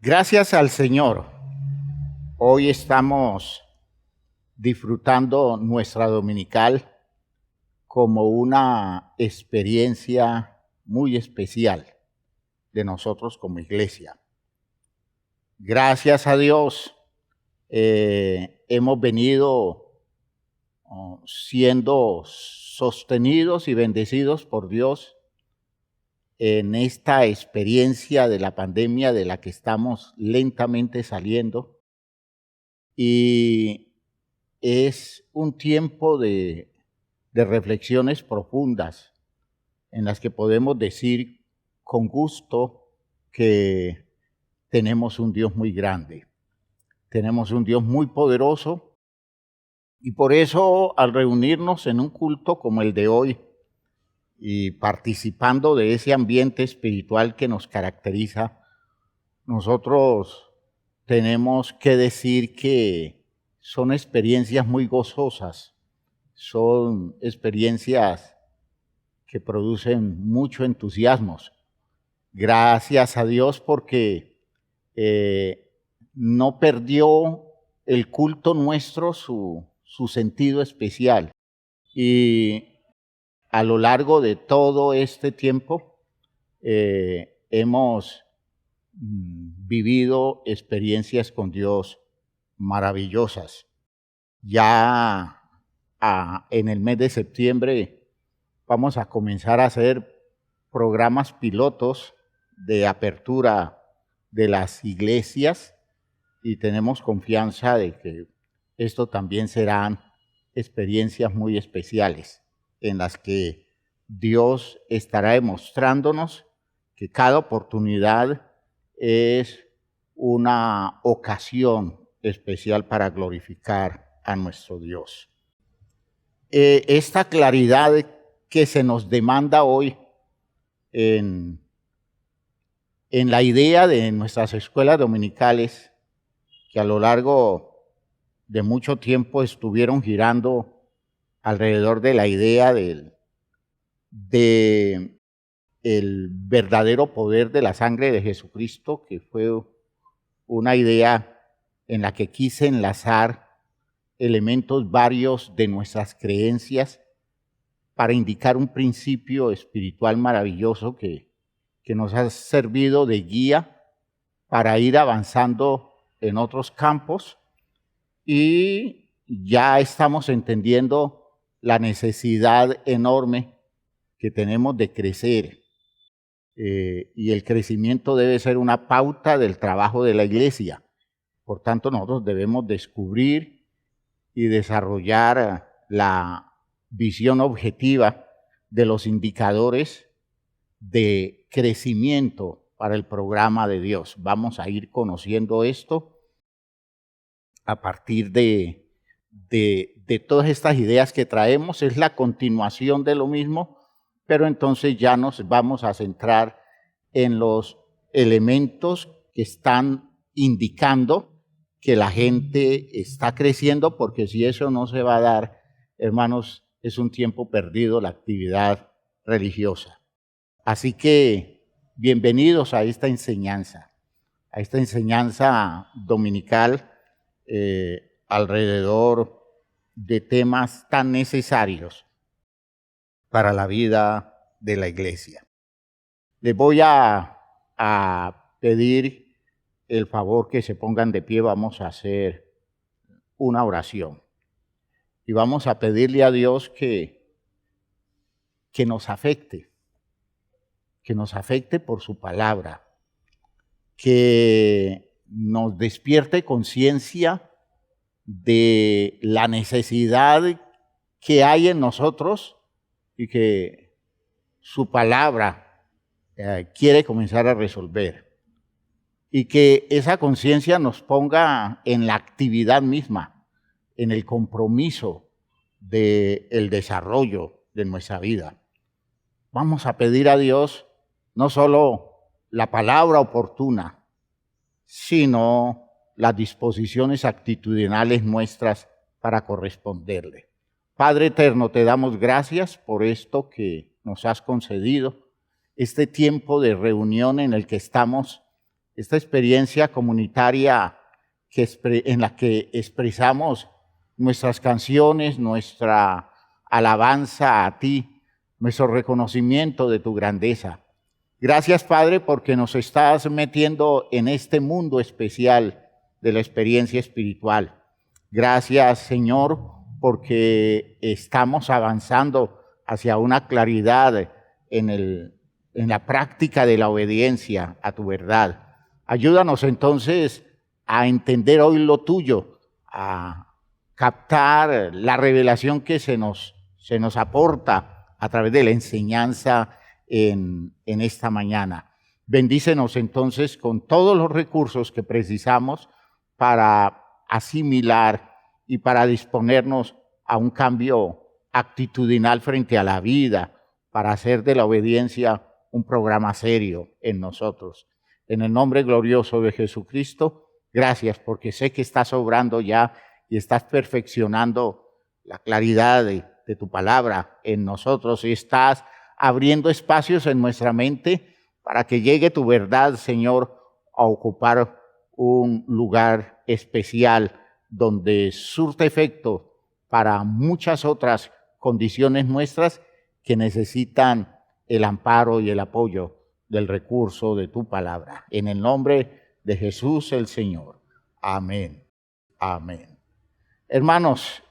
Gracias al Señor, hoy estamos disfrutando nuestra dominical como una experiencia muy especial de nosotros como iglesia. Gracias a Dios hemos venido siendo sostenidos y bendecidos por Dios en esta experiencia de la pandemia de la que estamos lentamente saliendo, y es un tiempo de reflexiones profundas en las que podemos decir con gusto que tenemos un Dios muy grande, tenemos un Dios muy poderoso, y por eso al reunirnos en un culto como el de hoy, y participando de ese ambiente espiritual que nos caracteriza, nosotros tenemos que decir que son experiencias muy gozosas, son experiencias que producen mucho entusiasmo. Gracias a Dios porque no perdió el culto nuestro su sentido especial, y a lo largo de todo este tiempo hemos vivido experiencias con Dios maravillosas. Ya en el mes de septiembre vamos a comenzar a hacer programas pilotos de apertura de las iglesias, y tenemos confianza de que esto también serán experiencias muy especiales en las que Dios estará demostrándonos que cada oportunidad es una ocasión especial para glorificar a nuestro Dios. Esta claridad que se nos demanda hoy en la idea de nuestras escuelas dominicales, que a lo largo de mucho tiempo estuvieron girando alrededor de la idea del verdadero poder de la sangre de Jesucristo, que fue una idea en la que quise enlazar elementos varios de nuestras creencias para indicar un principio espiritual maravilloso que nos ha servido de guía para ir avanzando en otros campos, y ya estamos entendiendo la necesidad enorme que tenemos de crecer, y el crecimiento debe ser una pauta del trabajo de la iglesia. Por tanto, nosotros debemos descubrir y desarrollar la visión objetiva de los indicadores de crecimiento para el programa de Dios. Vamos a ir conociendo esto a partir de todas estas ideas que traemos. Es la continuación de lo mismo, pero entonces ya nos vamos a centrar en los elementos que están indicando que la gente está creciendo, porque si eso no se va a dar, hermanos, es un tiempo perdido la actividad religiosa. Así que bienvenidos a esta enseñanza dominical alrededor de temas tan necesarios para la vida de la iglesia. Les voy a pedir el favor que se pongan de pie. Vamos a hacer una oración y vamos a pedirle a Dios que nos afecte por su palabra, que nos despierte conciencia de la necesidad que hay en nosotros y que su palabra quiere comenzar a resolver, y que esa conciencia nos ponga en la actividad misma, en el compromiso del desarrollo de nuestra vida. Vamos a pedir a Dios no solo la palabra oportuna, sino las disposiciones actitudinales nuestras para corresponderle. Padre eterno, te damos gracias por esto que nos has concedido, este tiempo de reunión en el que estamos esta experiencia comunitaria en la que expresamos nuestras canciones, nuestra alabanza a ti, nuestro reconocimiento de tu grandeza. Gracias, Padre, porque nos estás metiendo en este mundo especial de la experiencia espiritual. Gracias, Señor, porque estamos avanzando hacia una claridad en la práctica de la obediencia a tu verdad. Ayúdanos entonces a entender hoy lo tuyo, a captar la revelación que se nos aporta a través de la enseñanza en esta mañana. Bendícenos entonces con todos los recursos que precisamos para asimilar y para disponernos a un cambio actitudinal frente a la vida, para hacer de la obediencia un programa serio en nosotros. En el nombre glorioso de Jesucristo, gracias, porque sé que estás obrando ya y estás perfeccionando la claridad de tu palabra en nosotros y estás abriendo espacios en nuestra mente para que llegue tu verdad, Señor, a ocupar un lugar especial donde surte efecto para muchas otras condiciones nuestras que necesitan el amparo y el apoyo del recurso de tu palabra. En el nombre de Jesús el Señor. Amén. Amén. Hermanos,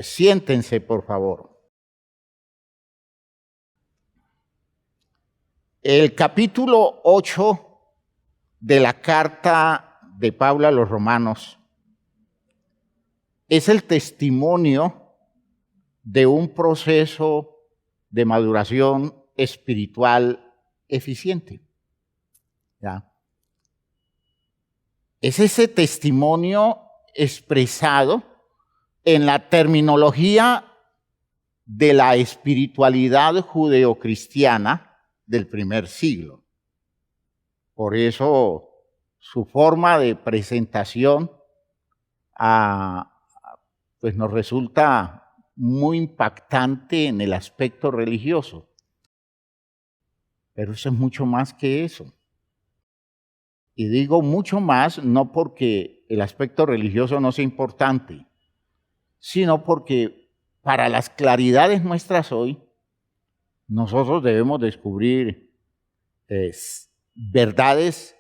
siéntense, por favor. El capítulo 8 de la carta de Pablo a los Romanos es el testimonio de un proceso de maduración espiritual eficiente. ¿Ya? Es ese testimonio expresado en la terminología de la espiritualidad judeocristiana del primer siglo. Por eso su forma de presentación pues nos resulta muy impactante en el aspecto religioso. Pero eso es mucho más que eso. Y digo mucho más no porque el aspecto religioso no sea importante, sino porque para las claridades nuestras hoy, nosotros debemos descubrir verdades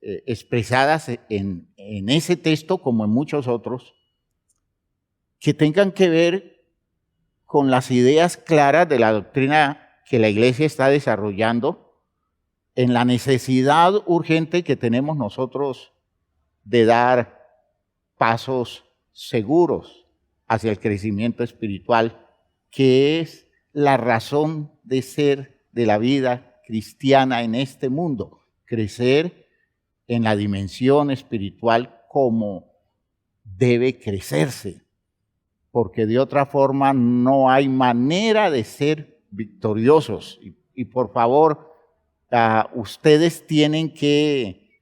expresadas en ese texto como en muchos otros, que tengan que ver con las ideas claras de la doctrina que la Iglesia está desarrollando, en la necesidad urgente que tenemos nosotros de dar pasos seguros hacia el crecimiento espiritual, que es la razón de ser de la vida cristiana en este mundo, crecer en la dimensión espiritual como debe crecerse, porque de otra forma no hay manera de ser victoriosos. Y por favor, ustedes tienen que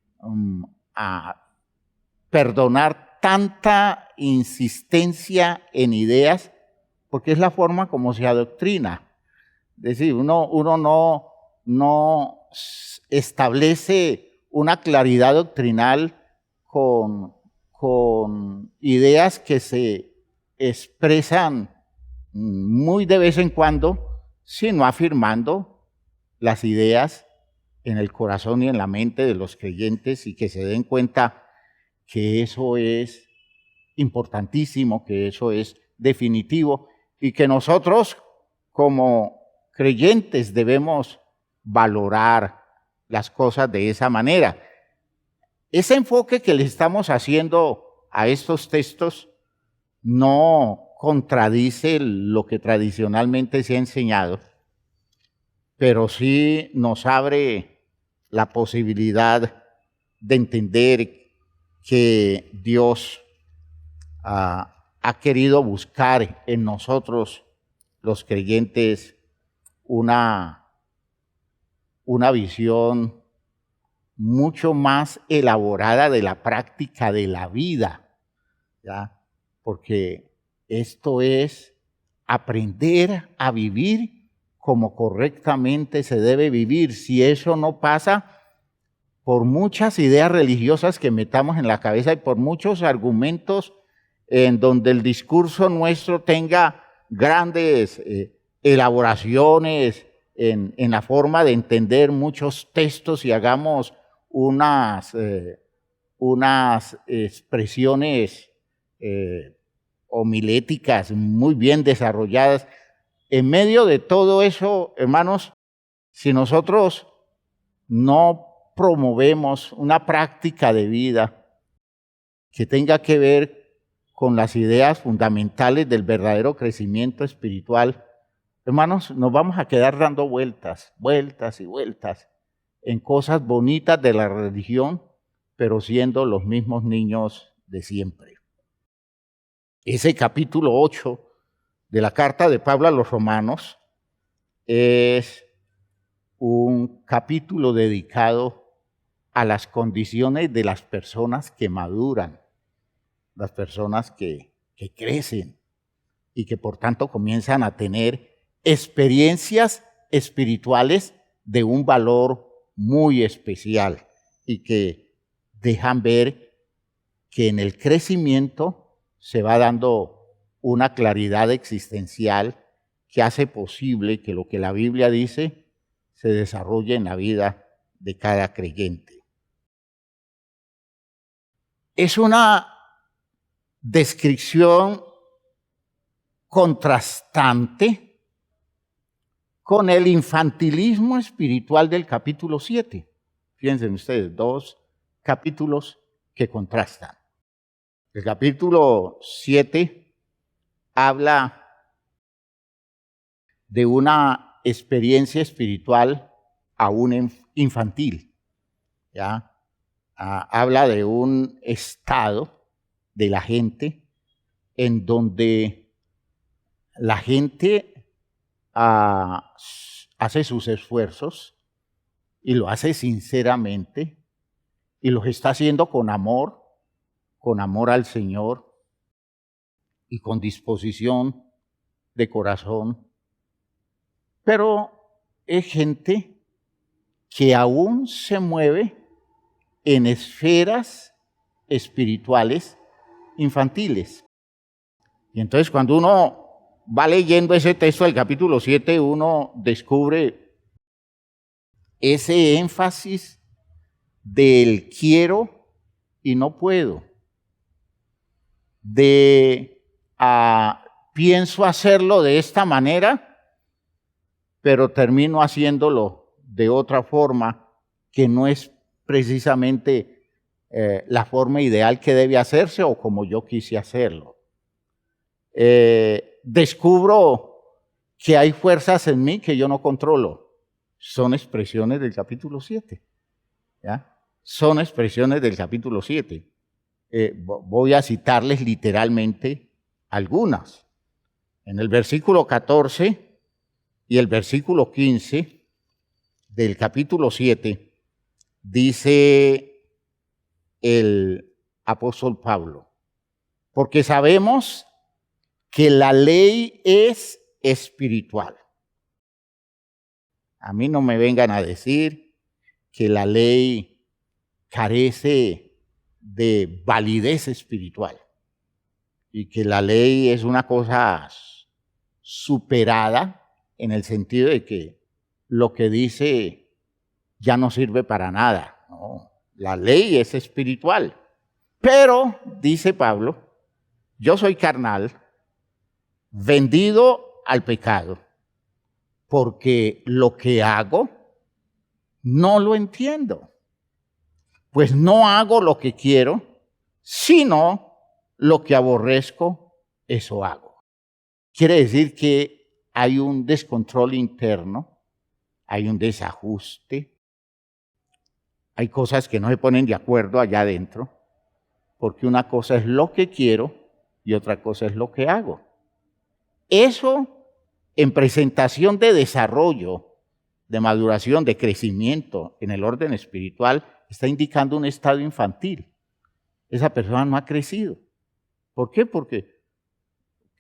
perdonar tanta insistencia en ideas, porque es la forma como se adoctrina. Es decir, uno no establece una claridad doctrinal con ideas que se expresan muy de vez en cuando, sino afirmando las ideas en el corazón y en la mente de los creyentes y que se den cuenta que eso es importantísimo, que eso es definitivo y que nosotros como creyentes debemos valorar las cosas de esa manera. Ese enfoque que le estamos haciendo a estos textos no contradice lo que tradicionalmente se ha enseñado, pero sí nos abre la posibilidad de entender que Dios ha querido buscar en nosotros, los creyentes, una visión mucho más elaborada de la práctica de la vida, ¿ya? Porque esto es aprender a vivir como correctamente se debe vivir. Si eso no pasa, por muchas ideas religiosas que metamos en la cabeza y por muchos argumentos en donde el discurso nuestro tenga grandes elaboraciones en la forma de entender muchos textos y hagamos unas expresiones homiléticas muy bien desarrolladas. En medio de todo eso, hermanos, si nosotros no promovemos una práctica de vida que tenga que ver con las ideas fundamentales del verdadero crecimiento espiritual, hermanos, nos vamos a quedar dando vueltas, vueltas y vueltas en cosas bonitas de la religión, pero siendo los mismos niños de siempre. Ese capítulo 8 de la carta de Pablo a los Romanos es un capítulo dedicado a las condiciones de las personas que maduran, las personas que crecen y que por tanto comienzan a tener experiencias espirituales de un valor muy especial y que dejan ver que en el crecimiento se va dando una claridad existencial que hace posible que lo que la Biblia dice se desarrolle en la vida de cada creyente. Es una descripción contrastante con el infantilismo espiritual del capítulo 7. Fíjense ustedes, dos capítulos que contrastan. El capítulo 7 habla de una experiencia espiritual aún infantil, ¿ya? Habla de un estado de la gente en donde la gente hace sus esfuerzos y lo hace sinceramente y los está haciendo con amor al Señor y con disposición de corazón. Pero es gente que aún se mueve en esferas espirituales infantiles. Y entonces cuando uno va leyendo ese texto del capítulo 7, uno descubre ese énfasis del quiero y no puedo, de pienso hacerlo de esta manera, pero termino haciéndolo de otra forma que no es precisamente la forma ideal que debe hacerse o como yo quise hacerlo. Descubro que hay fuerzas en mí que yo no controlo. Son expresiones del capítulo 7. ¿Ya? Son expresiones del capítulo 7. Voy a citarles literalmente algunas. En el versículo 14 y el versículo 15 del capítulo 7 dice el apóstol Pablo: porque sabemos que la ley es espiritual. A mí no me vengan a decir que la ley carece de validez espiritual y que la ley es una cosa superada en el sentido de que lo que dice ya no sirve para nada. No, la ley es espiritual. Pero, dice Pablo, yo soy carnal, vendido al pecado, porque lo que hago no lo entiendo. Pues no hago lo que quiero, sino lo que aborrezco, eso hago. Quiere decir que hay un descontrol interno, hay un desajuste, hay cosas que no se ponen de acuerdo allá adentro, porque una cosa es lo que quiero y otra cosa es lo que hago. Eso, en presentación de desarrollo, de maduración, de crecimiento en el orden espiritual, está indicando un estado infantil. Esa persona no ha crecido. ¿Por qué? Porque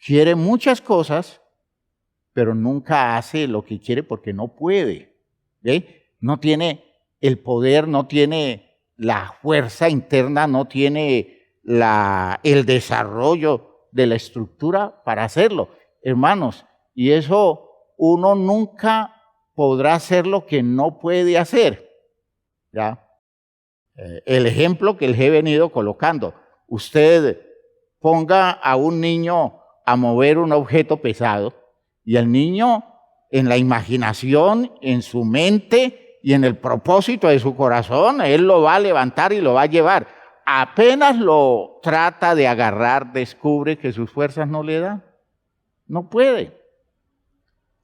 quiere muchas cosas, pero nunca hace lo que quiere porque no puede. ¿Ve? No tiene el poder, no tiene la fuerza interna, no tiene el desarrollo de la estructura para hacerlo. Hermanos, y eso uno nunca podrá hacer lo que no puede hacer. ¿Ya? El ejemplo que les he venido colocando. Usted ponga a un niño a mover un objeto pesado y el niño en la imaginación, en su mente y en el propósito de su corazón, él lo va a levantar y lo va a llevar. Apenas lo trata de agarrar, descubre que sus fuerzas no le dan. No puede.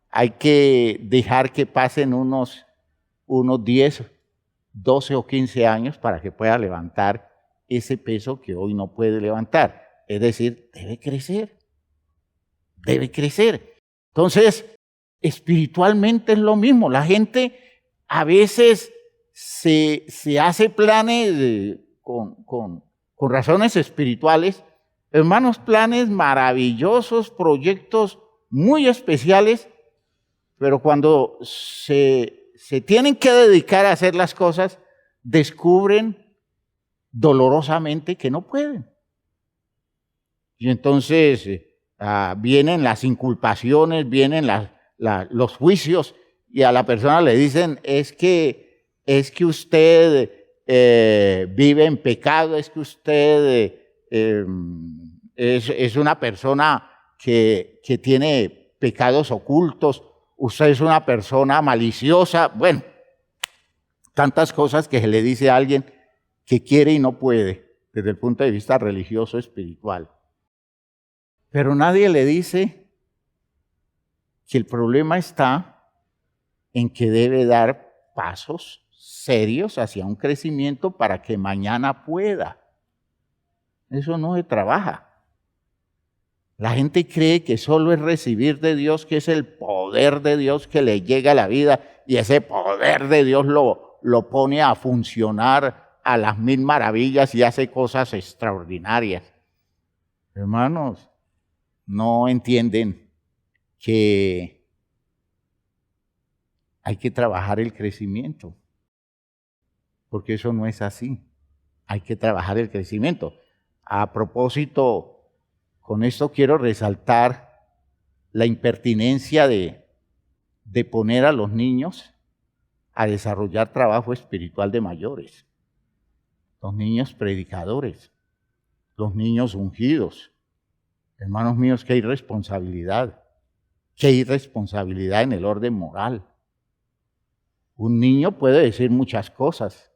Hay que dejar que pasen unos 10, 12 o 15 años para que pueda levantar ese peso que hoy no puede levantar. Es decir, debe crecer. Debe crecer. Entonces, espiritualmente es lo mismo. La gente a veces se hace planes con razones espirituales, hermanos, planes maravillosos, proyectos muy especiales, pero cuando se tienen que dedicar a hacer las cosas, descubren dolorosamente que no pueden. Y entonces vienen las inculpaciones, vienen los juicios, y a la persona le dicen, es que usted vive en pecado, es que usted es una persona que tiene pecados ocultos, usted es una persona maliciosa. Bueno, tantas cosas que se le dice a alguien que quiere y no puede desde el punto de vista religioso, espiritual. Pero nadie le dice que el problema está en que debe dar pasos serios hacia un crecimiento para que mañana pueda. Eso no se trabaja. La gente cree que solo es recibir de Dios, que es el poder de Dios que le llega a la vida, y ese poder de Dios lo pone a funcionar a las mil maravillas y hace cosas extraordinarias. Hermanos, no entienden que hay que trabajar el crecimiento, porque eso no es así. Hay que trabajar el crecimiento. A propósito, con esto quiero resaltar la impertinencia de poner a los niños a desarrollar trabajo espiritual de mayores. Los niños predicadores, los niños ungidos. Hermanos míos, qué irresponsabilidad en el orden moral. Un niño puede decir muchas cosas,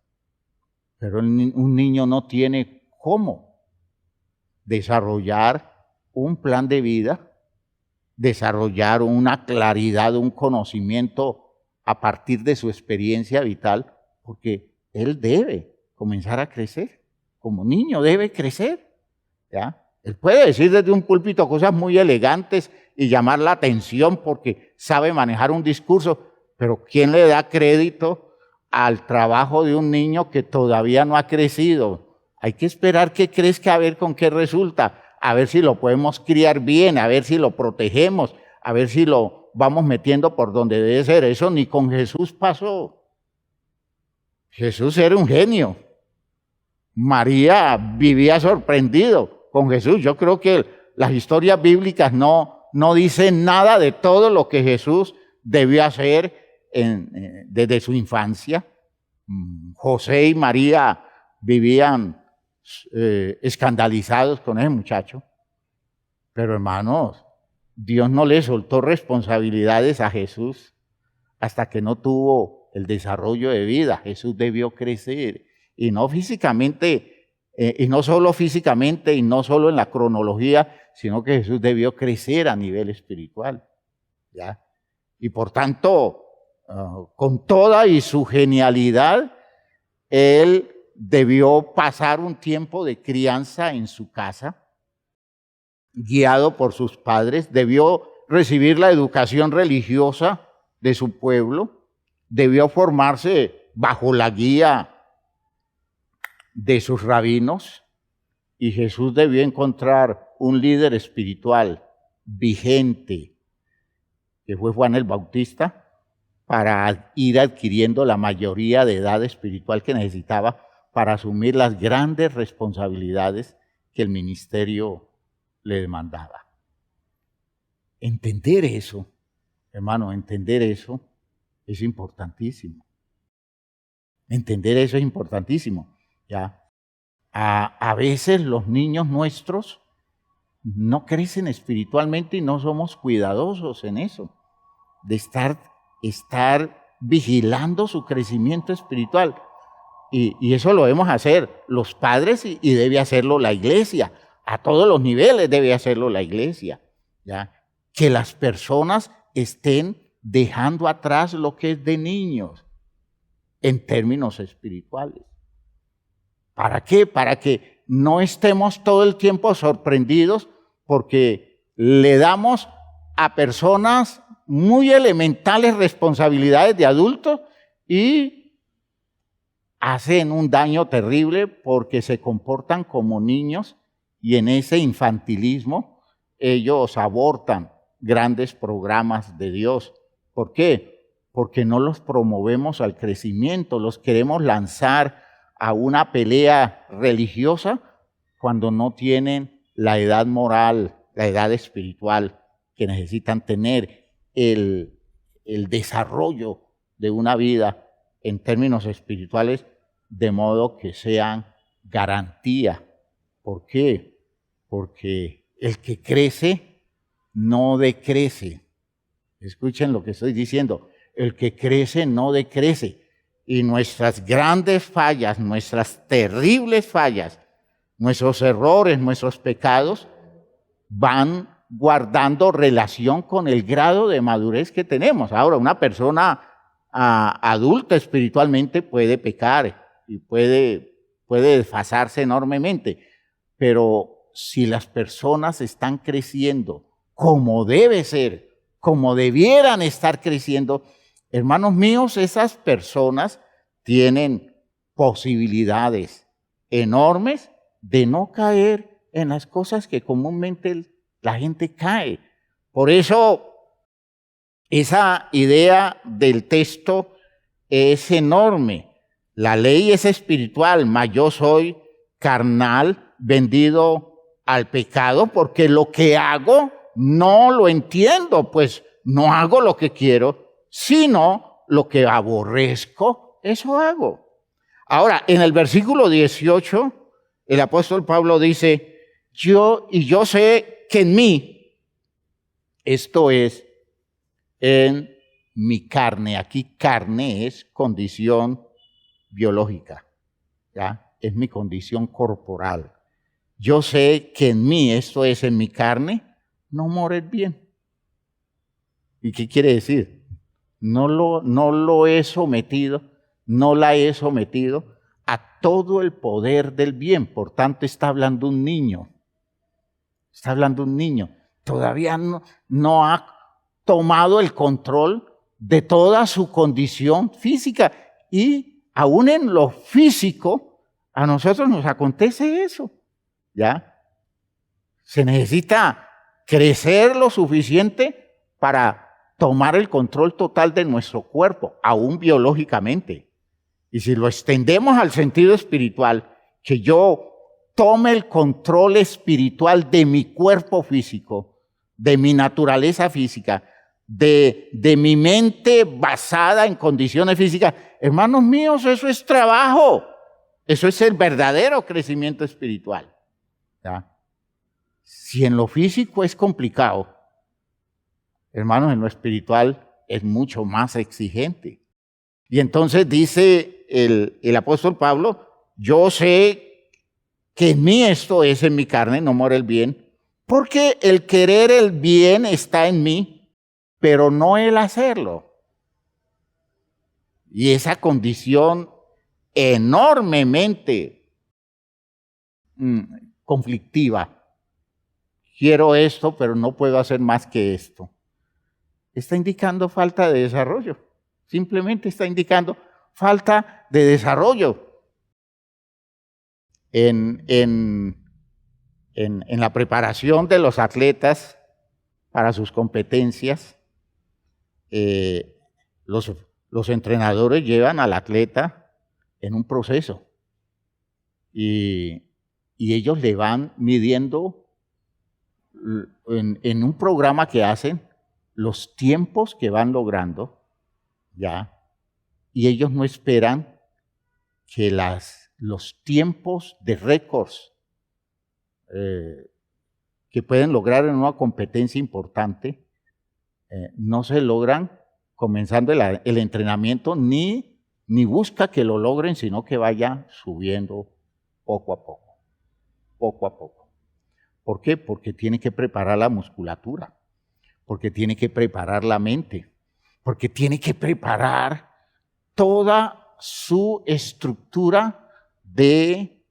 pero un niño no tiene cómo desarrollar un plan de vida, desarrollar una claridad, un conocimiento a partir de su experiencia vital, porque él debe comenzar a crecer. Como niño debe crecer, ¿ya? Él puede decir desde un púlpito cosas muy elegantes y llamar la atención porque sabe manejar un discurso, pero ¿quién le da crédito al trabajo de un niño que todavía no ha crecido? Hay que esperar que crezca a ver con qué resulta, a ver si lo podemos criar bien, a ver si lo protegemos, a ver si lo vamos metiendo por donde debe ser. Eso ni con Jesús pasó. Jesús era un genio. María vivía sorprendido con Jesús. Yo creo que las historias bíblicas no dicen nada de todo lo que Jesús debió hacer desde su infancia. José y María vivían escandalizados con ese muchacho. Pero hermanos, Dios no le soltó responsabilidades a Jesús hasta que no tuvo el desarrollo de vida. Jesús debió crecer, y no físicamente, y no solo físicamente, y no solo en la cronología, sino que Jesús debió crecer a nivel espiritual, ¿ya? Y por tanto, con toda y su genialidad, él debió pasar un tiempo de crianza en su casa, guiado por sus padres, debió recibir la educación religiosa de su pueblo, debió formarse bajo la guía de sus rabinos, y Jesús debió encontrar un líder espiritual vigente, que fue Juan el Bautista, para ir adquiriendo la mayoría de edad espiritual que necesitaba para asumir las grandes responsabilidades que el ministerio le demandaba. Entender eso, hermano, entender eso es importantísimo. Entender eso es importantísimo, ¿ya? A veces los niños nuestros no crecen espiritualmente y no somos cuidadosos en eso, de estar vigilando su crecimiento espiritual. Y eso lo debemos hacer los padres y debe hacerlo la iglesia. A todos los niveles debe hacerlo la iglesia, ¿ya? Que las personas estén dejando atrás lo que es de niños en términos espirituales. ¿Para qué? Para que no estemos todo el tiempo sorprendidos porque le damos a personas muy elementales responsabilidades de adultos y hacen un daño terrible porque se comportan como niños y en ese infantilismo ellos abortan grandes programas de Dios. ¿Por qué? Porque no los promovemos al crecimiento, los queremos lanzar a una pelea religiosa cuando no tienen la edad moral, la edad espiritual que necesitan tener, el desarrollo de una vida en términos espirituales, de modo que sean garantía. ¿Por qué? Porque el que crece no decrece. Escuchen lo que estoy diciendo. El que crece no decrece. Y nuestras grandes fallas, nuestras terribles fallas, nuestros errores, nuestros pecados, van guardando relación con el grado de madurez que tenemos. Ahora, una persona adulta espiritualmente puede pecar y puede desfasarse enormemente, pero si las personas están creciendo como debe ser, como debieran estar creciendo, hermanos míos, esas personas tienen posibilidades enormes de no caer en las cosas que comúnmente la gente cae. Por eso, esa idea del texto es enorme. La ley es espiritual, mas yo soy carnal, vendido al pecado, porque lo que hago no lo entiendo, pues no hago lo que quiero, sino lo que aborrezco, eso hago. Ahora, en el versículo 18, el apóstol Pablo dice, yo sé que en mí, esto es, en mi carne, aquí carne es condición biológica, ¿ya? Es mi condición corporal. Yo sé que en mí, esto es, en mi carne, no mora el bien. ¿Y qué quiere decir? No lo he sometido, no la he sometido a todo el poder del bien. Por tanto, está hablando un niño. Está hablando un niño. Todavía no ha tomado el control de toda su condición física. Y aún en lo físico, a nosotros nos acontece eso, ¿ya? Se necesita crecer lo suficiente para tomar el control total de nuestro cuerpo, aún biológicamente. Y si lo extendemos al sentido espiritual, que yo tome el control espiritual de mi cuerpo físico, de mi naturaleza física, de mi mente basada en condiciones físicas. Hermanos míos, eso es trabajo. Eso es el verdadero crecimiento espiritual, ¿ya? Si en lo físico es complicado, hermanos, en lo espiritual es mucho más exigente. Y entonces dice el apóstol Pablo, yo sé que en mí esto es, en mi carne, no mora el bien, porque el querer el bien está en mí, pero no el hacerlo. Y esa condición enormemente conflictiva. Quiero esto, pero no puedo hacer más que esto. Está indicando falta de desarrollo. Simplemente está indicando falta de desarrollo. En la preparación de los atletas para sus competencias, Los entrenadores llevan al atleta en un proceso y ellos le van midiendo en un programa que hacen los tiempos que van logrando, ¿ya? Y ellos no esperan que los tiempos de récords que pueden lograr en una competencia importante no se logran comenzando el entrenamiento, ni busca que lo logren, sino que vaya subiendo poco a poco, poco a poco. ¿Por qué? Porque tiene que preparar la musculatura, porque tiene que preparar la mente, porque tiene que preparar toda su estructura de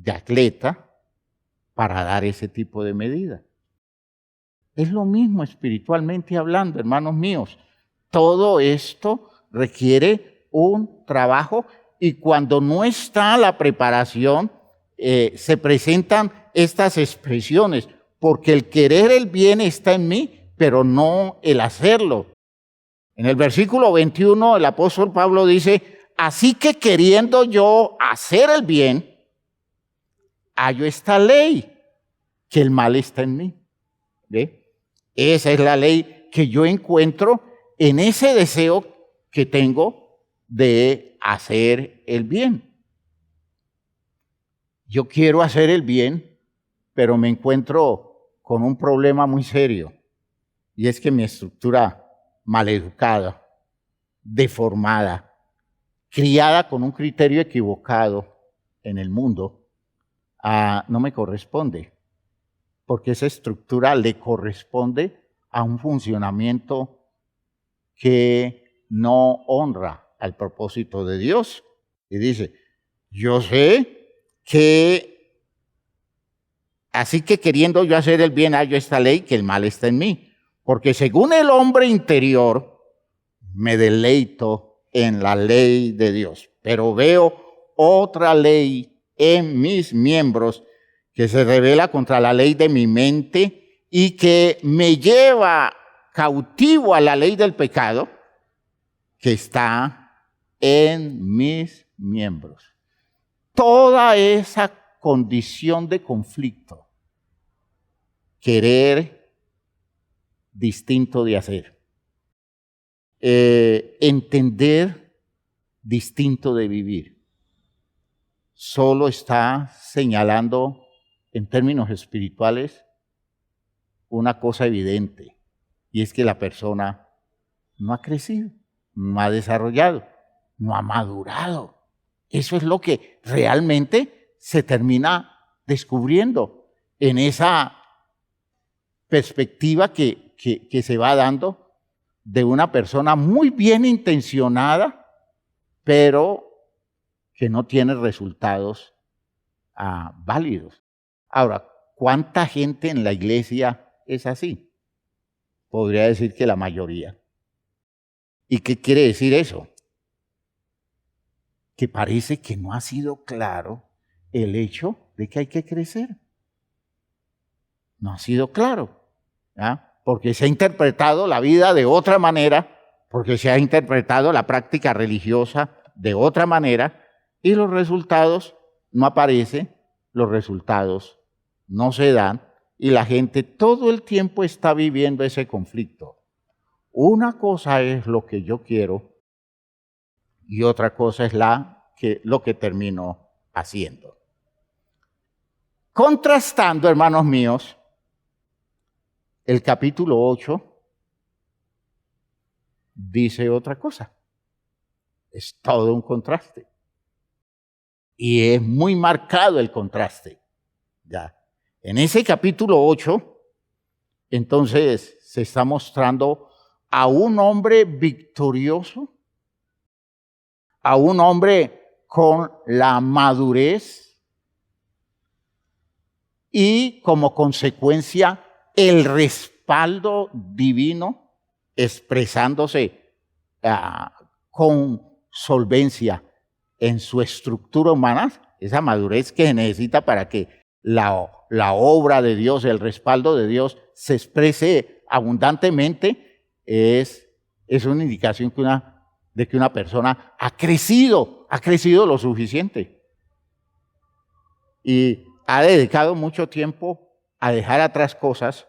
atleta para dar ese tipo de medida. Es lo mismo espiritualmente hablando, hermanos míos. Todo esto requiere un trabajo y cuando no está la preparación, se presentan estas expresiones, porque el querer el bien está en mí, pero no el hacerlo. En el versículo 21 el apóstol Pablo dice, así que queriendo yo hacer el bien, hallo esta ley, que el mal está en mí. ¿Ve? Esa es la ley que yo encuentro en ese deseo que tengo de hacer el bien. Yo quiero hacer el bien, pero me encuentro con un problema muy serio, y es que mi estructura maleducada, deformada, criada con un criterio equivocado en el mundo, no me corresponde, porque esa estructura le corresponde a un funcionamiento que no honra al propósito de Dios. Y dice, yo sé que, así que queriendo yo hacer el bien, hallo esta ley, que el mal está en mí. Porque según el hombre interior, me deleito en la ley de Dios. Pero veo otra ley en mis miembros que se revela contra la ley de mi mente y que me lleva cautivo a la ley del pecado que está en mis miembros. Toda esa condición de conflicto, querer distinto de hacer, entender distinto de vivir, solo está señalando en términos espirituales una cosa evidente, y es que la persona no ha crecido, no ha desarrollado, no ha madurado. Eso es lo que realmente se termina descubriendo en esa perspectiva que se va dando de una persona muy bien intencionada, pero que no tiene resultados válidos. Ahora, ¿cuánta gente en la iglesia es así? Podría decir que la mayoría. ¿Y qué quiere decir eso? Que parece que no ha sido claro el hecho de que hay que crecer. No ha sido claro, ¿ya? Porque se ha interpretado la vida de otra manera, porque se ha interpretado la práctica religiosa de otra manera, y los resultados no aparecen, los resultados no se dan, y la gente todo el tiempo está viviendo ese conflicto. Una cosa es lo que yo quiero y otra cosa es lo que termino haciendo. Contrastando, hermanos míos, el capítulo 8 dice otra cosa. Es todo un contraste. Y es muy marcado el contraste. Ya. En ese capítulo 8, entonces se está mostrando a un hombre victorioso, a un hombre con la madurez y como consecuencia el respaldo divino expresándose con solvencia en su estructura humana, esa madurez que necesita para que la obra de Dios, el respaldo de Dios se exprese abundantemente, es es una indicación de que una persona ha crecido lo suficiente. Y ha dedicado mucho tiempo a dejar atrás cosas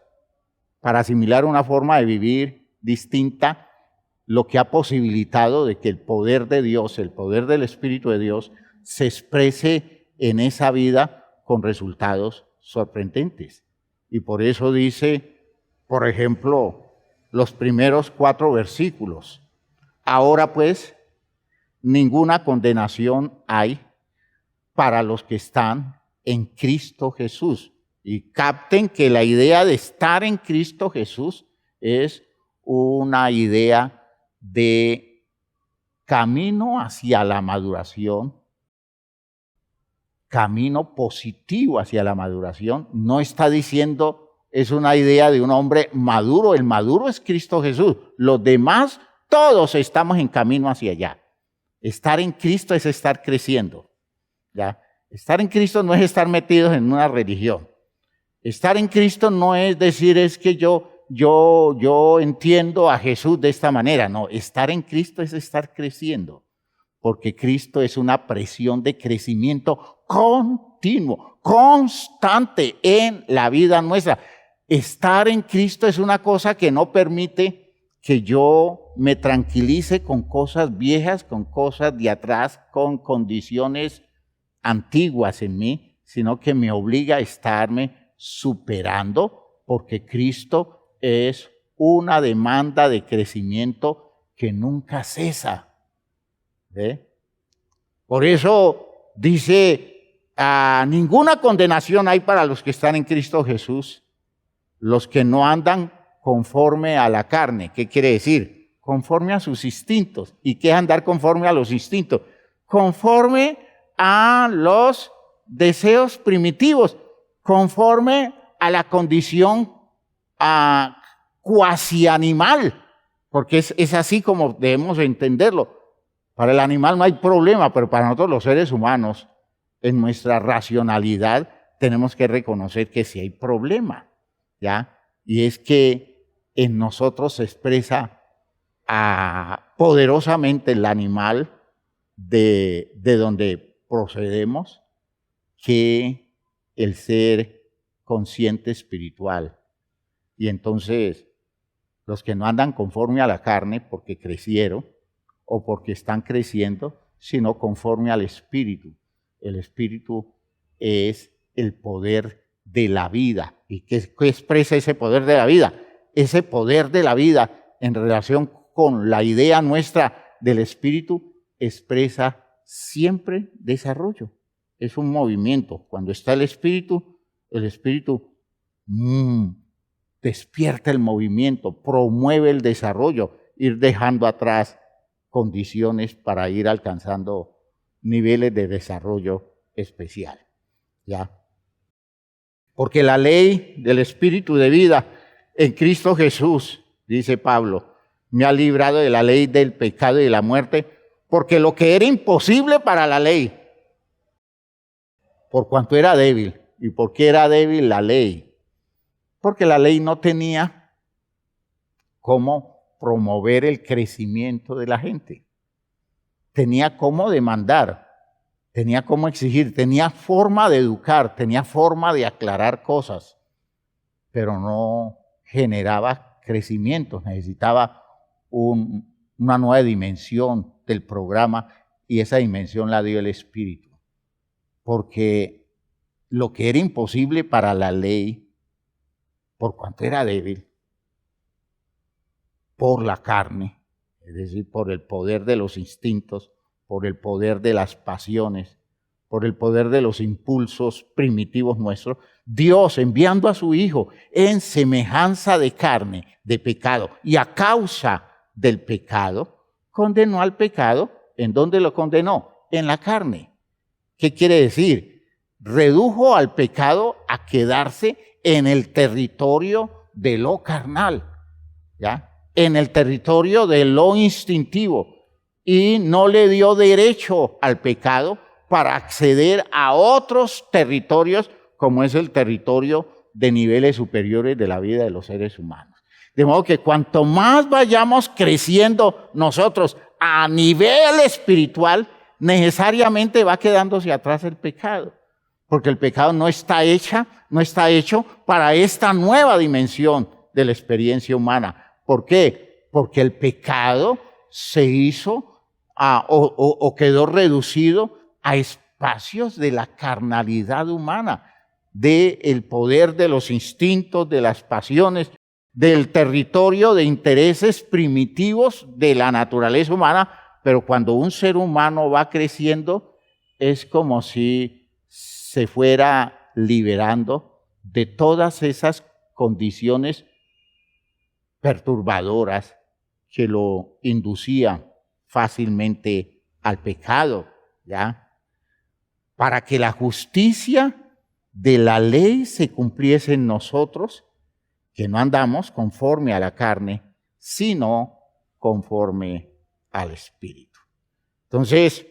para asimilar una forma de vivir distinta, lo que ha posibilitado de que el poder de Dios, el poder del Espíritu de Dios, se exprese en esa vida con resultados sorprendentes. Y por eso dice, por ejemplo, los primeros 4 versículos. Ahora pues, ninguna condenación hay para los que están en Cristo Jesús. Y capten que la idea de estar en Cristo Jesús es una idea de camino hacia la maduración, camino positivo hacia la maduración. No está diciendo, es una idea de un hombre maduro. El maduro es Cristo Jesús. Los demás, todos estamos en camino hacia allá. Estar en Cristo es estar creciendo, ¿ya? Estar en Cristo no es estar metidos en una religión. Estar en Cristo no es decir, es que yo entiendo a Jesús de esta manera. No, estar en Cristo es estar creciendo, porque Cristo es una presión de crecimiento continuo, constante en la vida nuestra. Estar en Cristo es una cosa que no permite que yo me tranquilice con cosas viejas, con cosas de atrás, con condiciones antiguas en mí, sino que me obliga a estarme superando, porque Cristo es una demanda de crecimiento que nunca cesa. ¿Ve? Por eso dice, ninguna condenación hay para los que están en Cristo Jesús, los que no andan conforme a la carne. ¿Qué quiere decir? Conforme a sus instintos. ¿Y qué es andar conforme a los instintos? Conforme a los deseos primitivos, conforme a la condición cuasi animal, porque es así como debemos entenderlo. Para el animal no hay problema, pero para nosotros los seres humanos, en nuestra racionalidad, tenemos que reconocer que sí hay problema, ¿ya? Y es que en nosotros se expresa poderosamente el animal de donde procedemos, que el ser consciente espiritual. Y entonces, los que no andan conforme a la carne porque crecieron o porque están creciendo, sino conforme al Espíritu. El Espíritu es el poder de la vida. ¿Y qué expresa ese poder de la vida? Ese poder de la vida en relación con la idea nuestra del Espíritu expresa siempre desarrollo. Es un movimiento. Cuando está el Espíritu despierta el movimiento, promueve el desarrollo, ir dejando atrás condiciones para ir alcanzando niveles de desarrollo especial, ¿ya? Porque la ley del Espíritu de vida en Cristo Jesús, dice Pablo, me ha librado de la ley del pecado y de la muerte, porque lo que era imposible para la ley, por cuanto era débil. ¿Y por qué era débil la ley? Porque la ley no tenía cómo promover el crecimiento de la gente. Tenía cómo demandar, tenía cómo exigir, tenía forma de educar, tenía forma de aclarar cosas, pero no generaba crecimiento. Necesitaba una nueva dimensión del programa, y esa dimensión la dio el Espíritu. Porque lo que era imposible para la ley, por cuanto era débil, por la carne, es decir, por el poder de los instintos, por el poder de las pasiones, por el poder de los impulsos primitivos nuestros, Dios, enviando a su Hijo en semejanza de carne, de pecado, y a causa del pecado, condenó al pecado. ¿En dónde lo condenó? En la carne. ¿Qué quiere decir? Redujo al pecado a quedarse en el territorio de lo carnal, ¿ya? En el territorio de lo instintivo, y no le dio derecho al pecado para acceder a otros territorios, como es el territorio de niveles superiores de la vida de los seres humanos. De modo que cuanto más vayamos creciendo nosotros a nivel espiritual, necesariamente va quedándose atrás el pecado. Porque el pecado no está hecho para esta nueva dimensión de la experiencia humana. ¿Por qué? Porque el pecado se hizo o quedó reducido a espacios de la carnalidad humana, del poder de los instintos, de las pasiones, del territorio de intereses primitivos de la naturaleza humana. Pero cuando un ser humano va creciendo, es como si se fuera liberando de todas esas condiciones perturbadoras que lo inducían fácilmente al pecado, ¿ya? Para que la justicia de la ley se cumpliese en nosotros, que no andamos conforme a la carne, sino conforme al Espíritu. Entonces,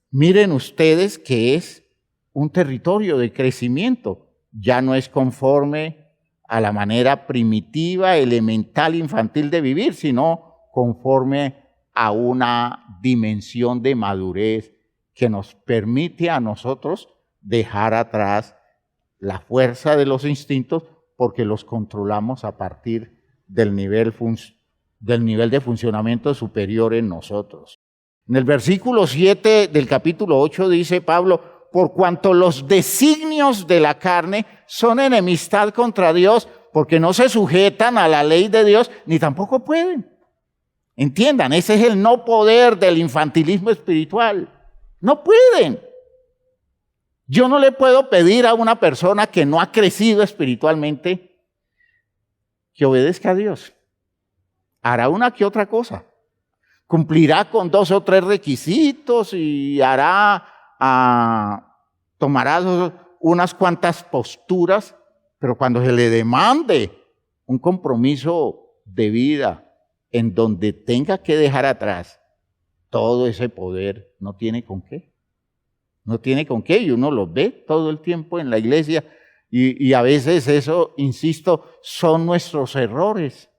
miren ustedes que es un territorio de crecimiento, ya no es conforme a la manera primitiva, elemental, infantil de vivir, sino conforme a una dimensión de madurez que nos permite a nosotros dejar atrás la fuerza de los instintos, porque los controlamos a partir del nivel de funcionamiento superior en nosotros. En el versículo 7 del capítulo 8 dice Pablo: por cuanto los designios de la carne son enemistad contra Dios, porque no se sujetan a la ley de Dios, ni tampoco pueden. Entiendan, ese es el no poder del infantilismo espiritual. No pueden. Yo no le puedo pedir a una persona que no ha crecido espiritualmente que obedezca a Dios. Hará una que otra cosa. Cumplirá con 2 o 3 requisitos y tomará unas cuantas posturas, pero cuando se le demande un compromiso de vida en donde tenga que dejar atrás todo ese poder, no tiene con qué. No tiene con qué, y uno lo ve todo el tiempo en la iglesia, y a veces eso, insisto, son nuestros errores.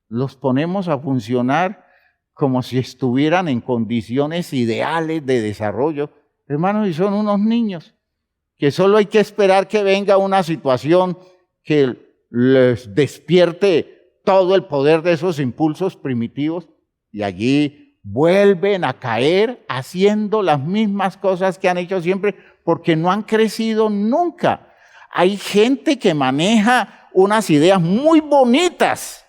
Los ponemos a funcionar como si estuvieran en condiciones ideales de desarrollo. Hermanos, y son unos niños que solo hay que esperar que venga una situación que les despierte todo el poder de esos impulsos primitivos, y allí vuelven a caer haciendo las mismas cosas que han hecho siempre, porque no han crecido nunca. Hay gente que maneja unas ideas muy bonitas,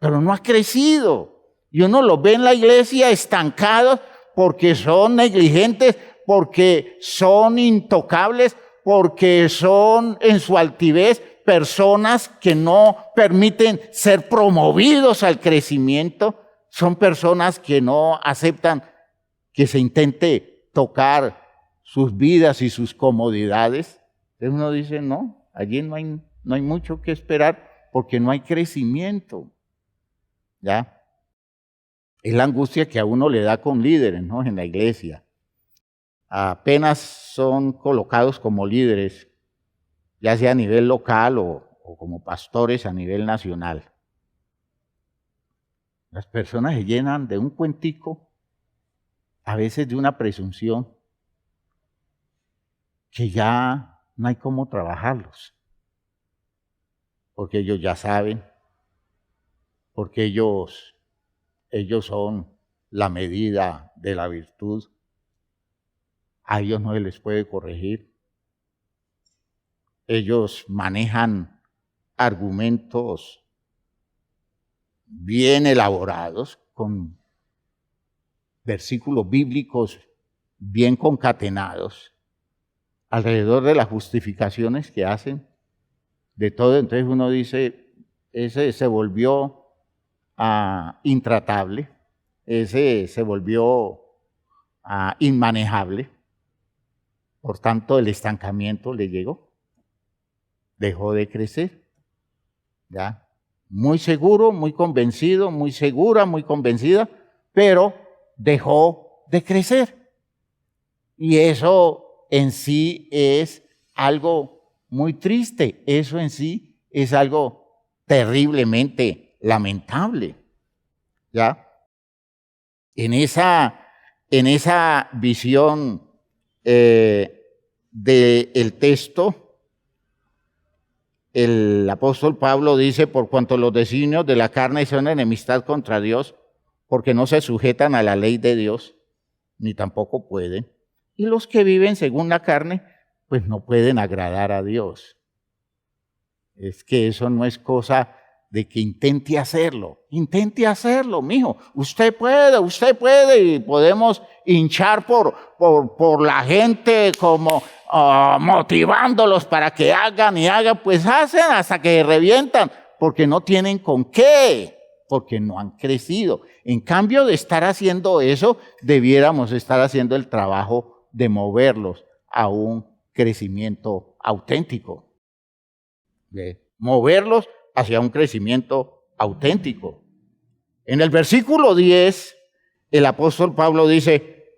pero no ha crecido. Y uno los ve en la iglesia estancados porque son negligentes, porque son intocables, porque son en su altivez personas que no permiten ser promovidos al crecimiento. Son personas que no aceptan que se intente tocar sus vidas y sus comodidades. Entonces uno dice, no, allí no hay mucho que esperar porque no hay crecimiento. ¿Ya? Es la angustia que a uno le da con líderes, ¿no? En la iglesia. Apenas son colocados como líderes, ya sea a nivel local o como pastores a nivel nacional. Las personas se llenan de un cuentico, a veces de una presunción, que ya no hay cómo trabajarlos, porque ellos ya saben, porque ellos son la medida de la virtud. A ellos no se les puede corregir. Ellos manejan argumentos bien elaborados, con versículos bíblicos bien concatenados, alrededor de las justificaciones que hacen de todo. Entonces uno dice, ese se volvió intratable, ese se volvió inmanejable. Por tanto, el estancamiento le llegó, dejó de crecer, ¿ya? Muy seguro, muy convencido, muy segura, muy convencida, pero dejó de crecer. Y eso en sí es algo muy triste, eso en sí es algo terriblemente lamentable. ¿Ya? En esa visión del texto, el apóstol Pablo dice: por cuanto los designios de la carne son enemistad contra Dios, porque no se sujetan a la ley de Dios, ni tampoco pueden. Y los que viven según la carne, pues no pueden agradar a Dios. Es que eso no es cosa de que intente hacerlo, mijo. Usted puede, y podemos hinchar por la gente como motivándolos para que hagan y hagan, pues hacen hasta que revientan, porque no tienen con qué, porque no han crecido. En cambio de estar haciendo eso, debiéramos estar haciendo el trabajo de moverlos a un crecimiento auténtico. De moverlos hacia un crecimiento auténtico. En el versículo 10, el apóstol Pablo dice: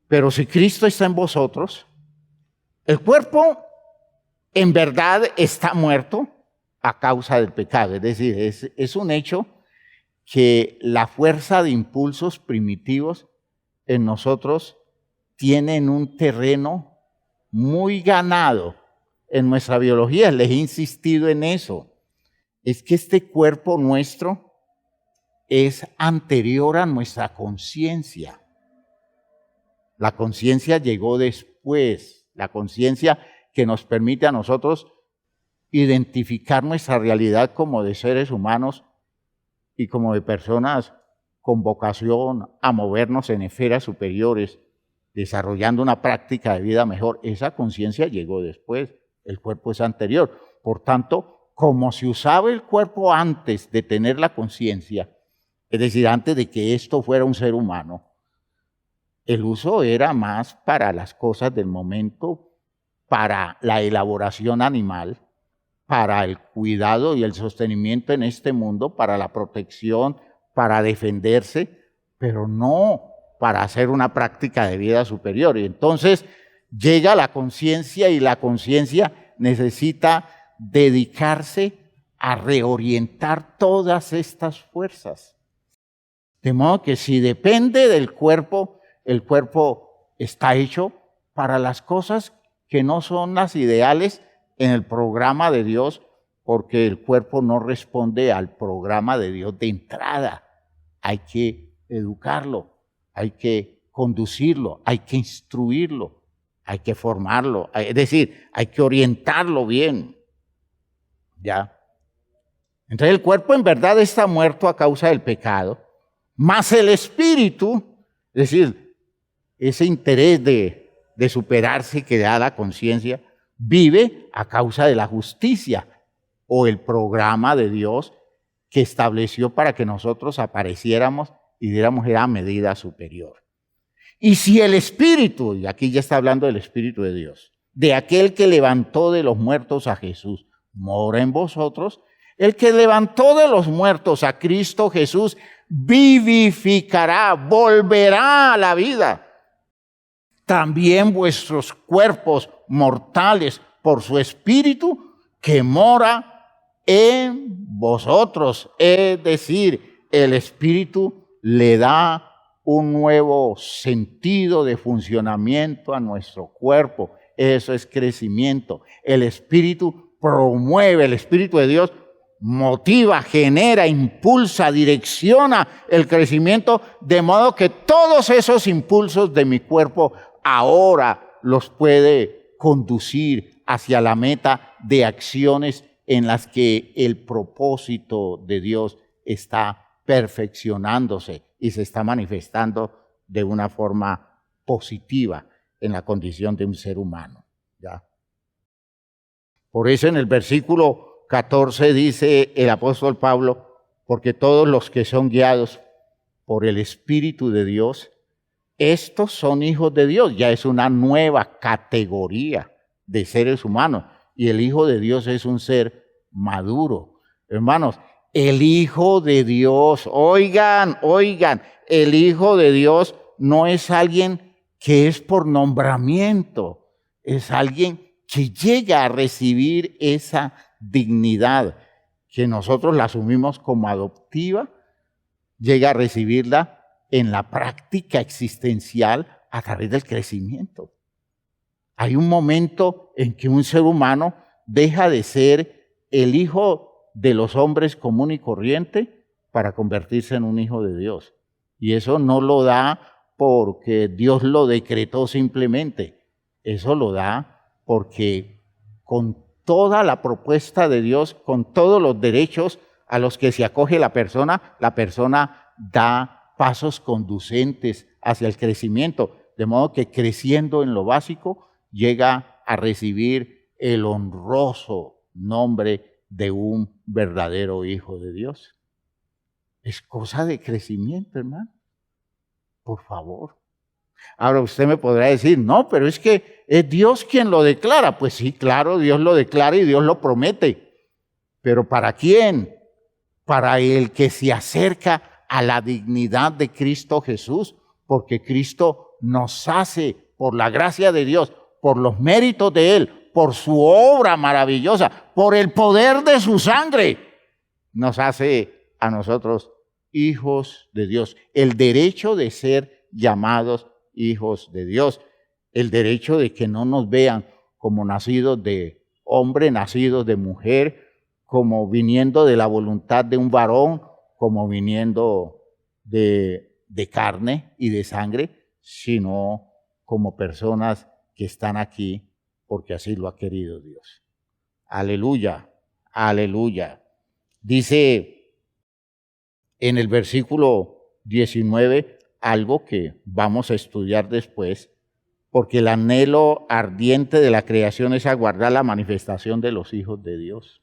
pero si Cristo está en vosotros, el cuerpo en verdad está muerto a causa del pecado. Es decir, es un hecho que la fuerza de impulsos primitivos en nosotros tienen un terreno muy ganado en nuestra biología. Les he insistido en eso. Es que este cuerpo nuestro es anterior a nuestra conciencia. La conciencia llegó después. La conciencia que nos permite a nosotros identificar nuestra realidad como de seres humanos y como de personas con vocación a movernos en esferas superiores, desarrollando una práctica de vida mejor. Esa conciencia llegó después. El cuerpo es anterior. Por tanto, como se usaba el cuerpo antes de tener la conciencia, es decir, antes de que esto fuera un ser humano, el uso era más para las cosas del momento, para la elaboración animal, para el cuidado y el sostenimiento en este mundo, para la protección, para defenderse, pero no para hacer una práctica de vida superior. Y entonces llega la conciencia, y la conciencia necesita dedicarse a reorientar todas estas fuerzas. De modo que si depende del cuerpo, el cuerpo está hecho para las cosas que no son las ideales en el programa de Dios, porque el cuerpo no responde al programa de Dios de entrada. Hay que educarlo, hay que conducirlo, hay que instruirlo, hay que formarlo, es decir, hay que orientarlo bien. ¿Ya? Entonces el cuerpo en verdad está muerto a causa del pecado, más el espíritu, es decir, ese interés de superarse que da la conciencia, vive a causa de la justicia o el programa de Dios que estableció para que nosotros apareciéramos y diéramos la medida superior. Y si el espíritu, y aquí ya está hablando del Espíritu de Dios, de aquel que levantó de los muertos a Jesús, mora en vosotros, el que levantó de los muertos a Cristo Jesús vivificará, volverá a la vida también vuestros cuerpos mortales por su Espíritu que mora en vosotros. Es decir, el Espíritu le da un nuevo sentido de funcionamiento a nuestro cuerpo. Eso es crecimiento. El Espíritu promueve, el Espíritu de Dios motiva, genera, impulsa, direcciona el crecimiento, de modo que todos esos impulsos de mi cuerpo ahora los puede conducir hacia la meta de acciones en las que el propósito de Dios está perfeccionándose y se está manifestando de una forma positiva en la condición de un ser humano. ¿Ya? Por eso en el versículo 14 dice el apóstol Pablo: porque todos los que son guiados por el Espíritu de Dios, estos son hijos de Dios. Ya es una nueva categoría de seres humanos. Y el Hijo de Dios es un ser maduro. Hermanos, el Hijo de Dios, oigan, el Hijo de Dios no es alguien que es por nombramiento, es alguien que llega a recibir esa dignidad, que nosotros la asumimos como adoptiva, llega a recibirla en la práctica existencial a través del crecimiento. Hay un momento en que un ser humano deja de ser el hijo de los hombres común y corriente para convertirse en un hijo de Dios. Y eso no lo da porque Dios lo decretó simplemente. Eso lo da porque con toda la propuesta de Dios, con todos los derechos a los que se acoge la persona da pasos conducentes hacia el crecimiento. De modo que creciendo en lo básico, llega a recibir el honroso nombre de un verdadero hijo de Dios. Es cosa de crecimiento, hermano. Por favor. Ahora usted me podrá decir, no, pero es que es Dios quien lo declara. Pues sí, claro, Dios lo declara y Dios lo promete. ¿Pero para quién? Para el que se acerca a la dignidad de Cristo Jesús, porque Cristo nos hace, por la gracia de Dios, por los méritos de Él, por su obra maravillosa, por el poder de su sangre, nos hace a nosotros hijos de Dios. El derecho de ser llamados hijos de Dios. El derecho de que no nos vean como nacidos de hombre, nacidos de mujer, como viniendo de la voluntad de un varón, como viniendo de carne y de sangre, sino como personas que están aquí porque así lo ha querido Dios. Aleluya, aleluya. Dice en el versículo 19 algo que vamos a estudiar después, porque el anhelo ardiente de la creación es aguardar la manifestación de los hijos de Dios.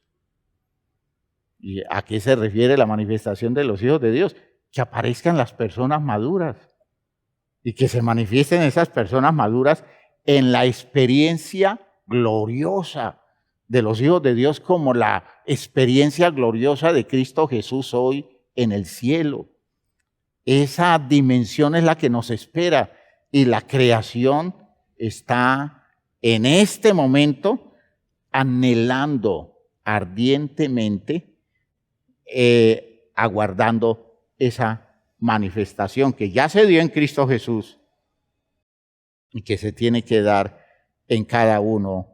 ¿Y a qué se refiere la manifestación de los hijos de Dios? Que aparezcan las personas maduras y que se manifiesten esas personas maduras en la experiencia gloriosa de los hijos de Dios, como la experiencia gloriosa de Cristo Jesús hoy en el cielo. Esa dimensión es la que nos espera y la creación está en este momento anhelando ardientemente, aguardando esa manifestación que ya se dio en Cristo Jesús y que se tiene que dar en cada uno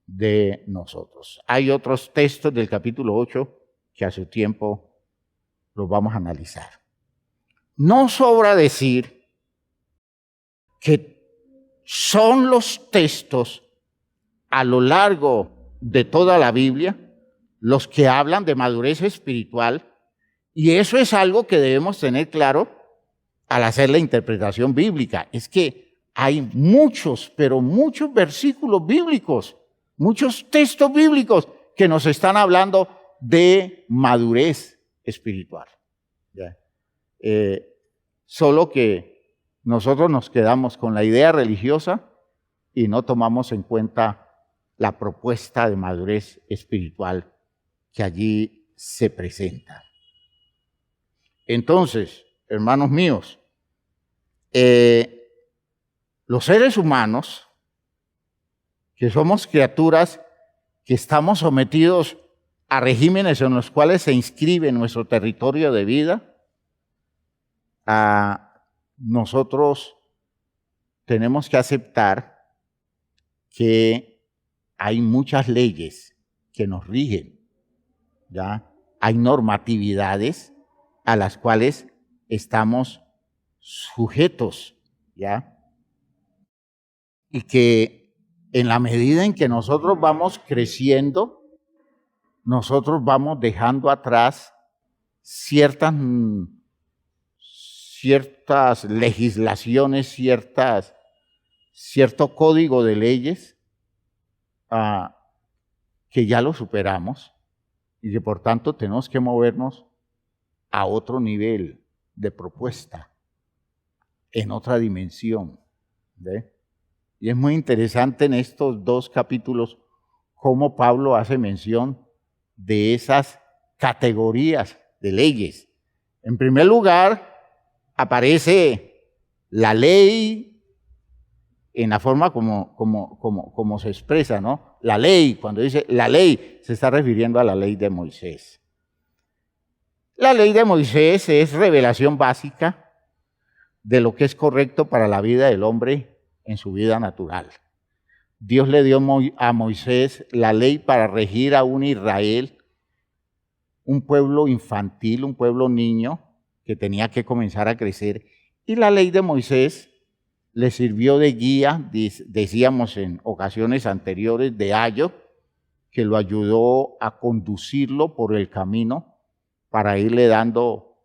de nosotros. Hay otros textos del capítulo 8 que a su tiempo los vamos a analizar. No sobra decir que son los textos a lo largo de toda la Biblia los que hablan de madurez espiritual, y eso es algo que debemos tener claro al hacer la interpretación bíblica. Es que hay muchos, pero muchos versículos bíblicos, muchos textos bíblicos que nos están hablando de madurez espiritual. ¿Ya? Solo que nosotros nos quedamos con la idea religiosa y no tomamos en cuenta la propuesta de madurez espiritual que allí se presenta. Entonces, hermanos míos, los seres humanos, que somos criaturas que estamos sometidos a regímenes en los cuales se inscribe nuestro territorio de vida, nosotros tenemos que aceptar que hay muchas leyes que nos rigen, ¿ya? Hay normatividades a las cuales estamos sujetos, ¿ya? Y que en la medida en que nosotros vamos creciendo, nosotros vamos dejando atrás ciertas legislaciones, cierto código de leyes que ya lo superamos y que por tanto tenemos que movernos a otro nivel de propuesta, en otra dimensión. ¿Ve? Y es muy interesante en estos dos capítulos cómo Pablo hace mención de esas categorías de leyes. En primer lugar, aparece la ley en la forma como se expresa, ¿no? La ley, cuando dice la ley, se está refiriendo a la ley de Moisés. La ley de Moisés es revelación básica de lo que es correcto para la vida del hombre en su vida natural. Dios le dio a Moisés la ley para regir a un Israel, un pueblo infantil, un pueblo niño que tenía que comenzar a crecer. Y la ley de Moisés le sirvió de guía, decíamos en ocasiones anteriores, de ayo, que lo ayudó a conducirlo por el camino para irle dando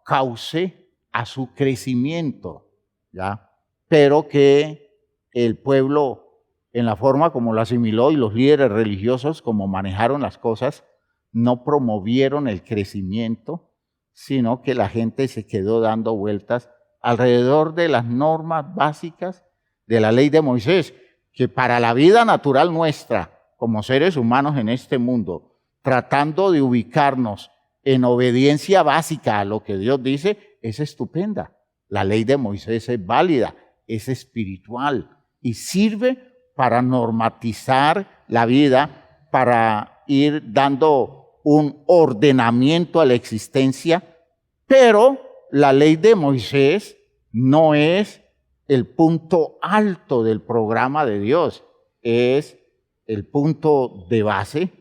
cauce a su crecimiento, ¿ya? Pero que el pueblo, en la forma como lo asimiló y los líderes religiosos como manejaron las cosas, no promovieron el crecimiento, sino que la gente se quedó dando vueltas alrededor de las normas básicas de la ley de Moisés, que para la vida natural nuestra, como seres humanos en este mundo, tratando de ubicarnos en obediencia básica a lo que Dios dice, es estupenda. La ley de Moisés es válida, es espiritual y sirve para normatizar la vida, para ir dando un ordenamiento a la existencia, pero la ley de Moisés no es el punto alto del programa de Dios, es el punto de base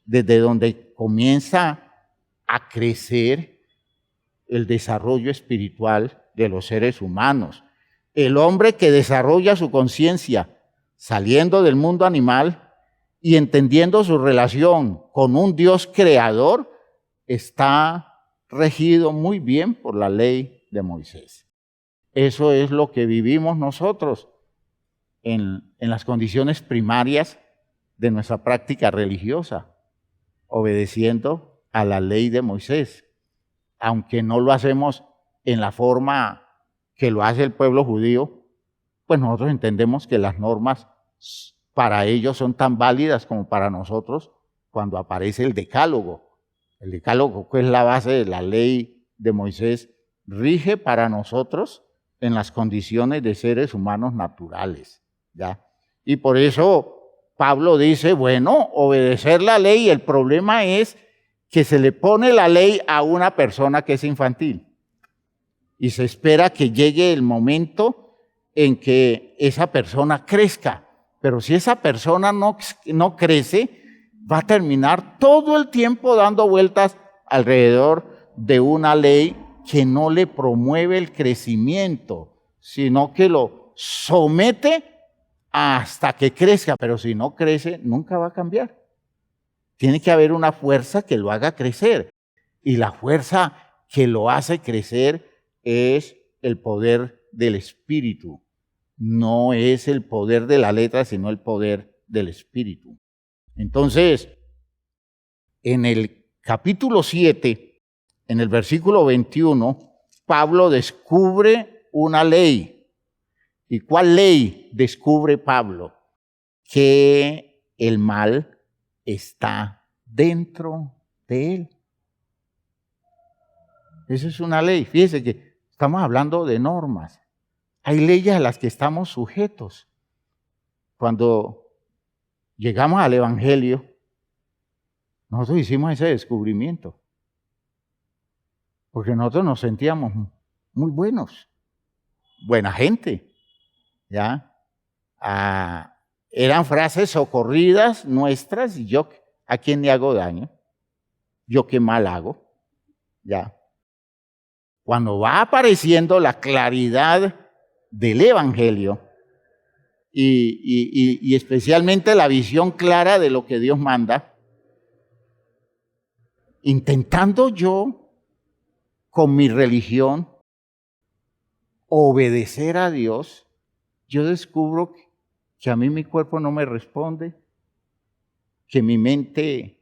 desde donde comienza a crecer el desarrollo espiritual de los seres humanos. El hombre que desarrolla su conciencia saliendo del mundo animal y entendiendo su relación con un Dios creador, está regido muy bien por la ley de Moisés. Eso es lo que vivimos nosotros en las condiciones primarias de nuestra práctica religiosa, obedeciendo a la ley de Moisés, aunque no lo hacemos en la forma que lo hace el pueblo judío, pues nosotros entendemos que las normas para ellos son tan válidas como para nosotros cuando aparece el decálogo. El decálogo, que es la base de la ley de Moisés, rige para nosotros en las condiciones de seres humanos naturales, ¿ya? Y por eso Pablo dice, bueno, obedecer la ley, el problema es que se le pone la ley a una persona que es infantil y se espera que llegue el momento en que esa persona crezca, pero si esa persona no crece, va a terminar todo el tiempo dando vueltas alrededor de una ley que no le promueve el crecimiento, sino que lo somete hasta que crezca, pero si no crece, nunca va a cambiar. Tiene que haber una fuerza que lo haga crecer, y la fuerza que lo hace crecer es el poder del Espíritu. No es el poder de la letra, sino el poder del Espíritu. Entonces, en el capítulo 7, en el versículo 21, Pablo descubre una ley. ¿Y cuál ley descubre Pablo? Que el mal está dentro de él. Esa es una ley. Fíjese que estamos hablando de normas. Hay leyes a las que estamos sujetos. Cuando llegamos al Evangelio, nosotros hicimos ese descubrimiento. Porque nosotros nos sentíamos muy buenos, buena gente, ¿ya? Eran frases socorridas nuestras, y yo, ¿a quién le hago daño? ¿Yo qué mal hago? ¿Ya? Cuando va apareciendo la claridad del Evangelio y especialmente la visión clara de lo que Dios manda, intentando yo con mi religión obedecer a Dios, yo descubro que a mí mi cuerpo no me responde, que mi mente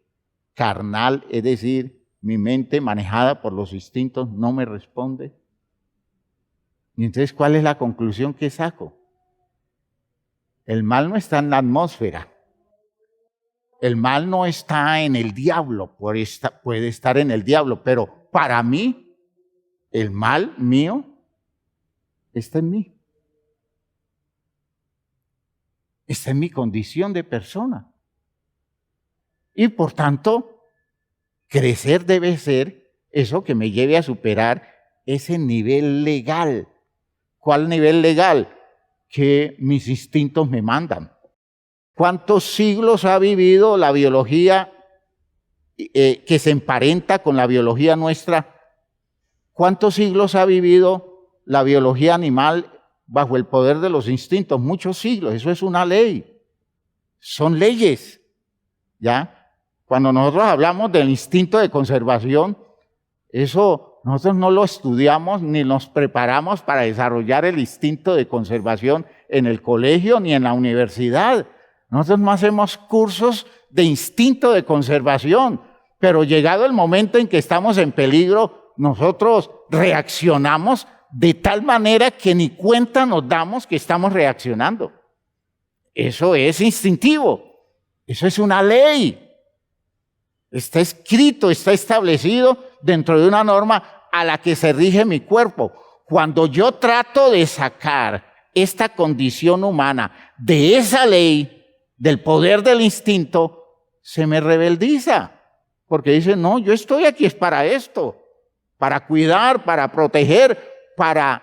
carnal, es decir, mi mente manejada por los instintos, no me responde. Y entonces, ¿cuál es la conclusión que saco? El mal no está en la atmósfera. El mal no está en el diablo, puede estar en el diablo, pero para mí, el mal mío está en mí. está en mi condición de persona. Y por tanto, crecer debe ser eso que me lleve a superar ese nivel legal. ¿Cuál nivel legal? Que mis instintos me mandan. ¿Cuántos siglos ha vivido la biología que se emparenta con la biología nuestra? ¿Cuántos siglos ha vivido la biología animal bajo el poder de los instintos? Muchos siglos. Eso es una ley. Son leyes. ¿Ya? Cuando nosotros hablamos del instinto de conservación, eso nosotros no lo estudiamos ni nos preparamos para desarrollar el instinto de conservación en el colegio ni en la universidad. Nosotros no hacemos cursos de instinto de conservación, pero llegado el momento en que estamos en peligro, nosotros reaccionamos de tal manera que ni cuenta nos damos que estamos reaccionando. Eso es instintivo, eso es una ley. Está escrito, está establecido dentro de una norma a la que se rige mi cuerpo. Cuando yo trato de sacar esta condición humana de esa ley, del poder del instinto, se me rebeldiza. Porque dice, no, yo estoy aquí es para esto, para cuidar, para proteger, para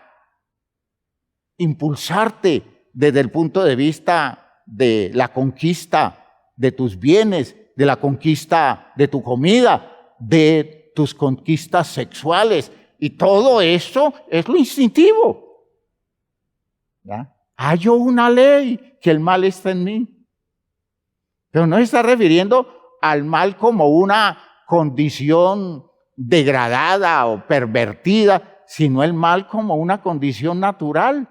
impulsarte desde el punto de vista de la conquista de tus bienes, de la conquista de tu comida, de tus conquistas sexuales. Y todo eso es lo instintivo. ¿Ya? Hallo una ley, que el mal está en mí. Pero no se está refiriendo al mal como una condición degradada o pervertida, sino el mal como una condición natural.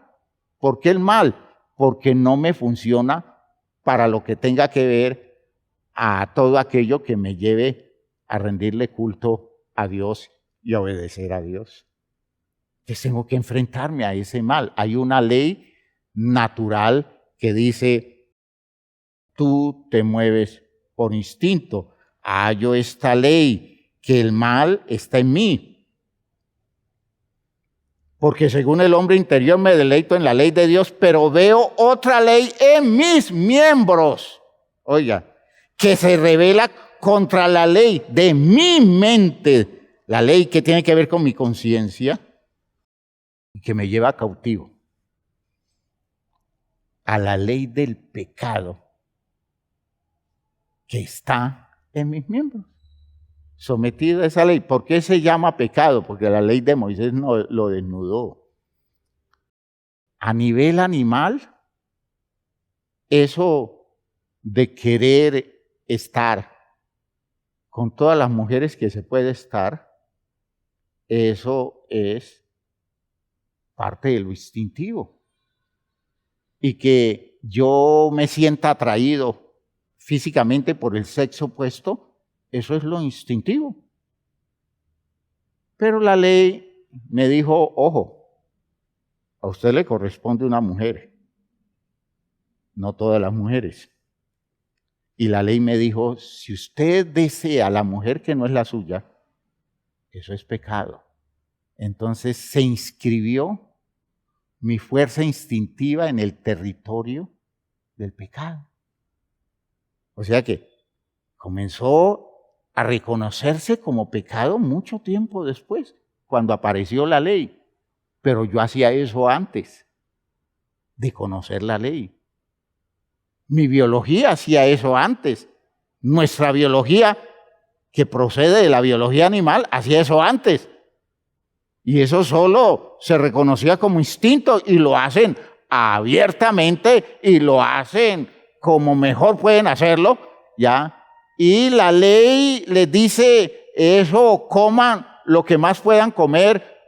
¿Por qué el mal? Porque no me funciona para lo que tenga que ver a todo aquello que me lleve a rendirle culto a Dios y a obedecer a Dios. Entonces tengo que enfrentarme a ese mal. Hay una ley natural que dice, tú te mueves por instinto. Hallo esta ley, que el mal está en mí. Porque según el hombre interior me deleito en la ley de Dios, pero veo otra ley en mis miembros. Oiga, que se revela contra la ley de mi mente, la ley que tiene que ver con mi conciencia y que me lleva cautivo a la ley del pecado que está en mis miembros, sometido a esa ley. ¿Por qué se llama pecado? Porque la ley de Moisés no lo desnudó. A nivel animal, eso de querer estar con todas las mujeres que se puede estar, eso es parte de lo instintivo. Y que yo me sienta atraído físicamente por el sexo opuesto, eso es lo instintivo. Pero la ley me dijo, ojo, a usted le corresponde una mujer, no todas las mujeres. Y la ley me dijo, si usted desea a la mujer que no es la suya, eso es pecado. Entonces se inscribió mi fuerza instintiva en el territorio del pecado. O sea que comenzó a reconocerse como pecado mucho tiempo después, cuando apareció la ley. Pero yo hacía eso antes de conocer la ley. Mi biología hacía eso antes. Nuestra biología, que procede de la biología animal, hacía eso antes. Y eso solo se reconocía como instinto y lo hacen abiertamente y lo hacen como mejor pueden hacerlo, ¿ya? Y la ley les dice eso, coman lo que más puedan comer,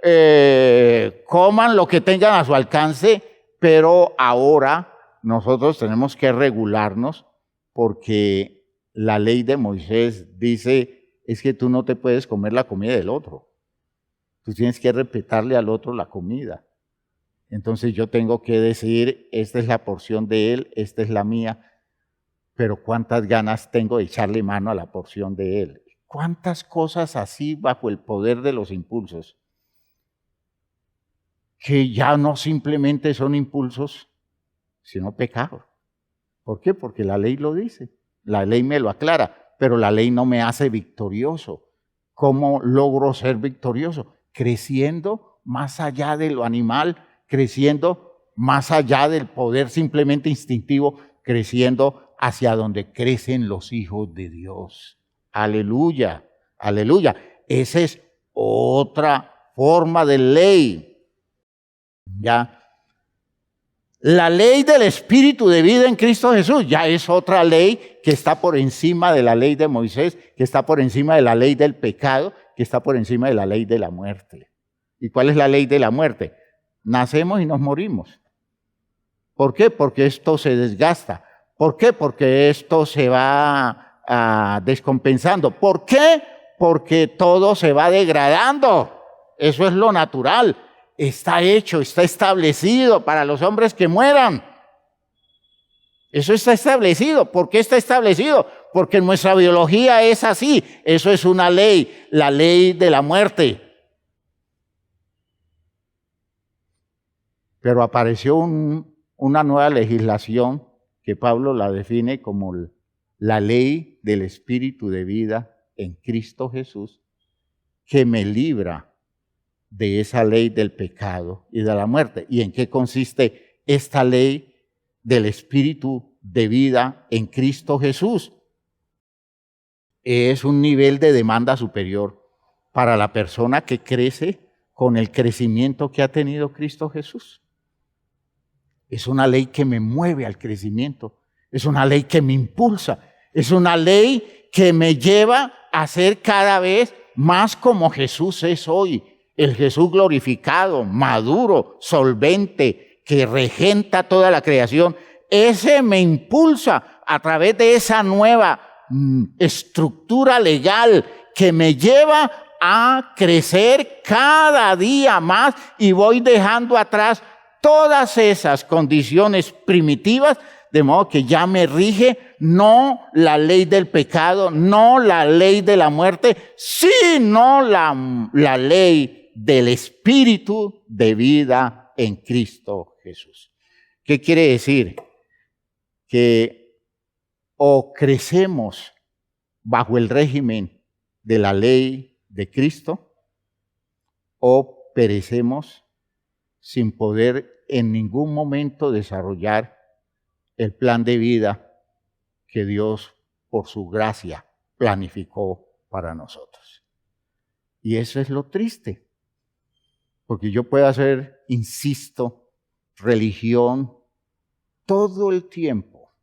coman lo que tengan a su alcance, pero ahora nosotros tenemos que regularnos porque la ley de Moisés dice, es que tú no te puedes comer la comida del otro. Tú tienes que respetarle al otro la comida. Entonces yo tengo que decir, esta es la porción de él, esta es la mía, pero cuántas ganas tengo de echarle mano a la porción de él. Cuántas cosas así bajo el poder de los impulsos, que ya no simplemente son impulsos, sino pecado. ¿Por qué? Porque la ley lo dice, la ley me lo aclara, pero la ley no me hace victorioso. ¿Cómo logro ser victorioso? Creciendo más allá de lo animal, creciendo más allá del poder simplemente instintivo, creciendo hacia donde crecen los hijos de Dios. Aleluya, aleluya. Esa es otra forma de ley. Ya. La ley del Espíritu de vida en Cristo Jesús ya es otra ley que está por encima de la ley de Moisés, que está por encima de la ley del pecado, que está por encima de la ley de la muerte. ¿Y cuál es la ley de la muerte? Nacemos y nos morimos. ¿Por qué? Porque esto se desgasta. ¿Por qué? Porque esto se va descompensando. ¿Por qué? Porque todo se va degradando. Eso es lo natural. Está hecho, está establecido para los hombres que mueran. Eso está establecido. ¿Por qué está establecido? Porque nuestra biología es así. Eso es una ley, la ley de la muerte. Pero apareció una nueva legislación que Pablo la define como la ley del Espíritu de vida en Cristo Jesús, que me libra de esa ley del pecado y de la muerte. ¿Y en qué consiste esta ley del Espíritu de vida en Cristo Jesús? Es un nivel de demanda superior para la persona que crece con el crecimiento que ha tenido Cristo Jesús. Es una ley que me mueve al crecimiento, es una ley que me impulsa, es una ley que me lleva a ser cada vez más como Jesús es hoy. El Jesús glorificado, maduro, solvente, que regenta toda la creación. Ese me impulsa a través de esa nueva estructura legal que me lleva a crecer cada día más y voy dejando atrás todas esas condiciones primitivas, de modo que ya me rige no la ley del pecado, no la ley de la muerte, sino la ley del Espíritu de vida en Cristo Jesús. ¿Qué quiere decir? Que o crecemos bajo el régimen de la ley de Cristo o perecemos sin poder en ningún momento desarrollar el plan de vida que Dios, por su gracia, planificó para nosotros. Y eso es lo triste. Porque yo puedo hacer, insisto, religión todo el tiempo.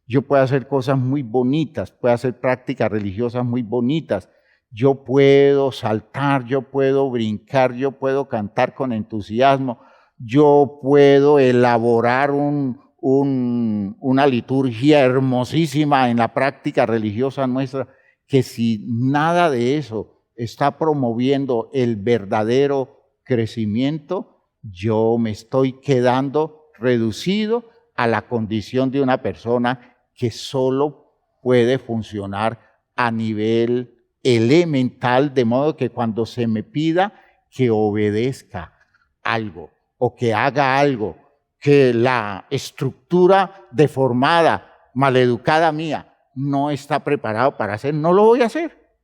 Yo puedo hacer cosas muy bonitas, puedo hacer prácticas religiosas muy bonitas. Yo puedo saltar, yo puedo brincar, yo puedo cantar con entusiasmo. Yo puedo elaborar una liturgia hermosísima en la práctica religiosa nuestra, que si nada de eso está promoviendo el verdadero crecimiento, yo me estoy quedando reducido a la condición de una persona que solo puede funcionar a nivel elemental, de modo que cuando se me pida que obedezca algo o que haga algo, que la estructura deformada, maleducada mía no está preparado para hacer, no lo voy a hacer.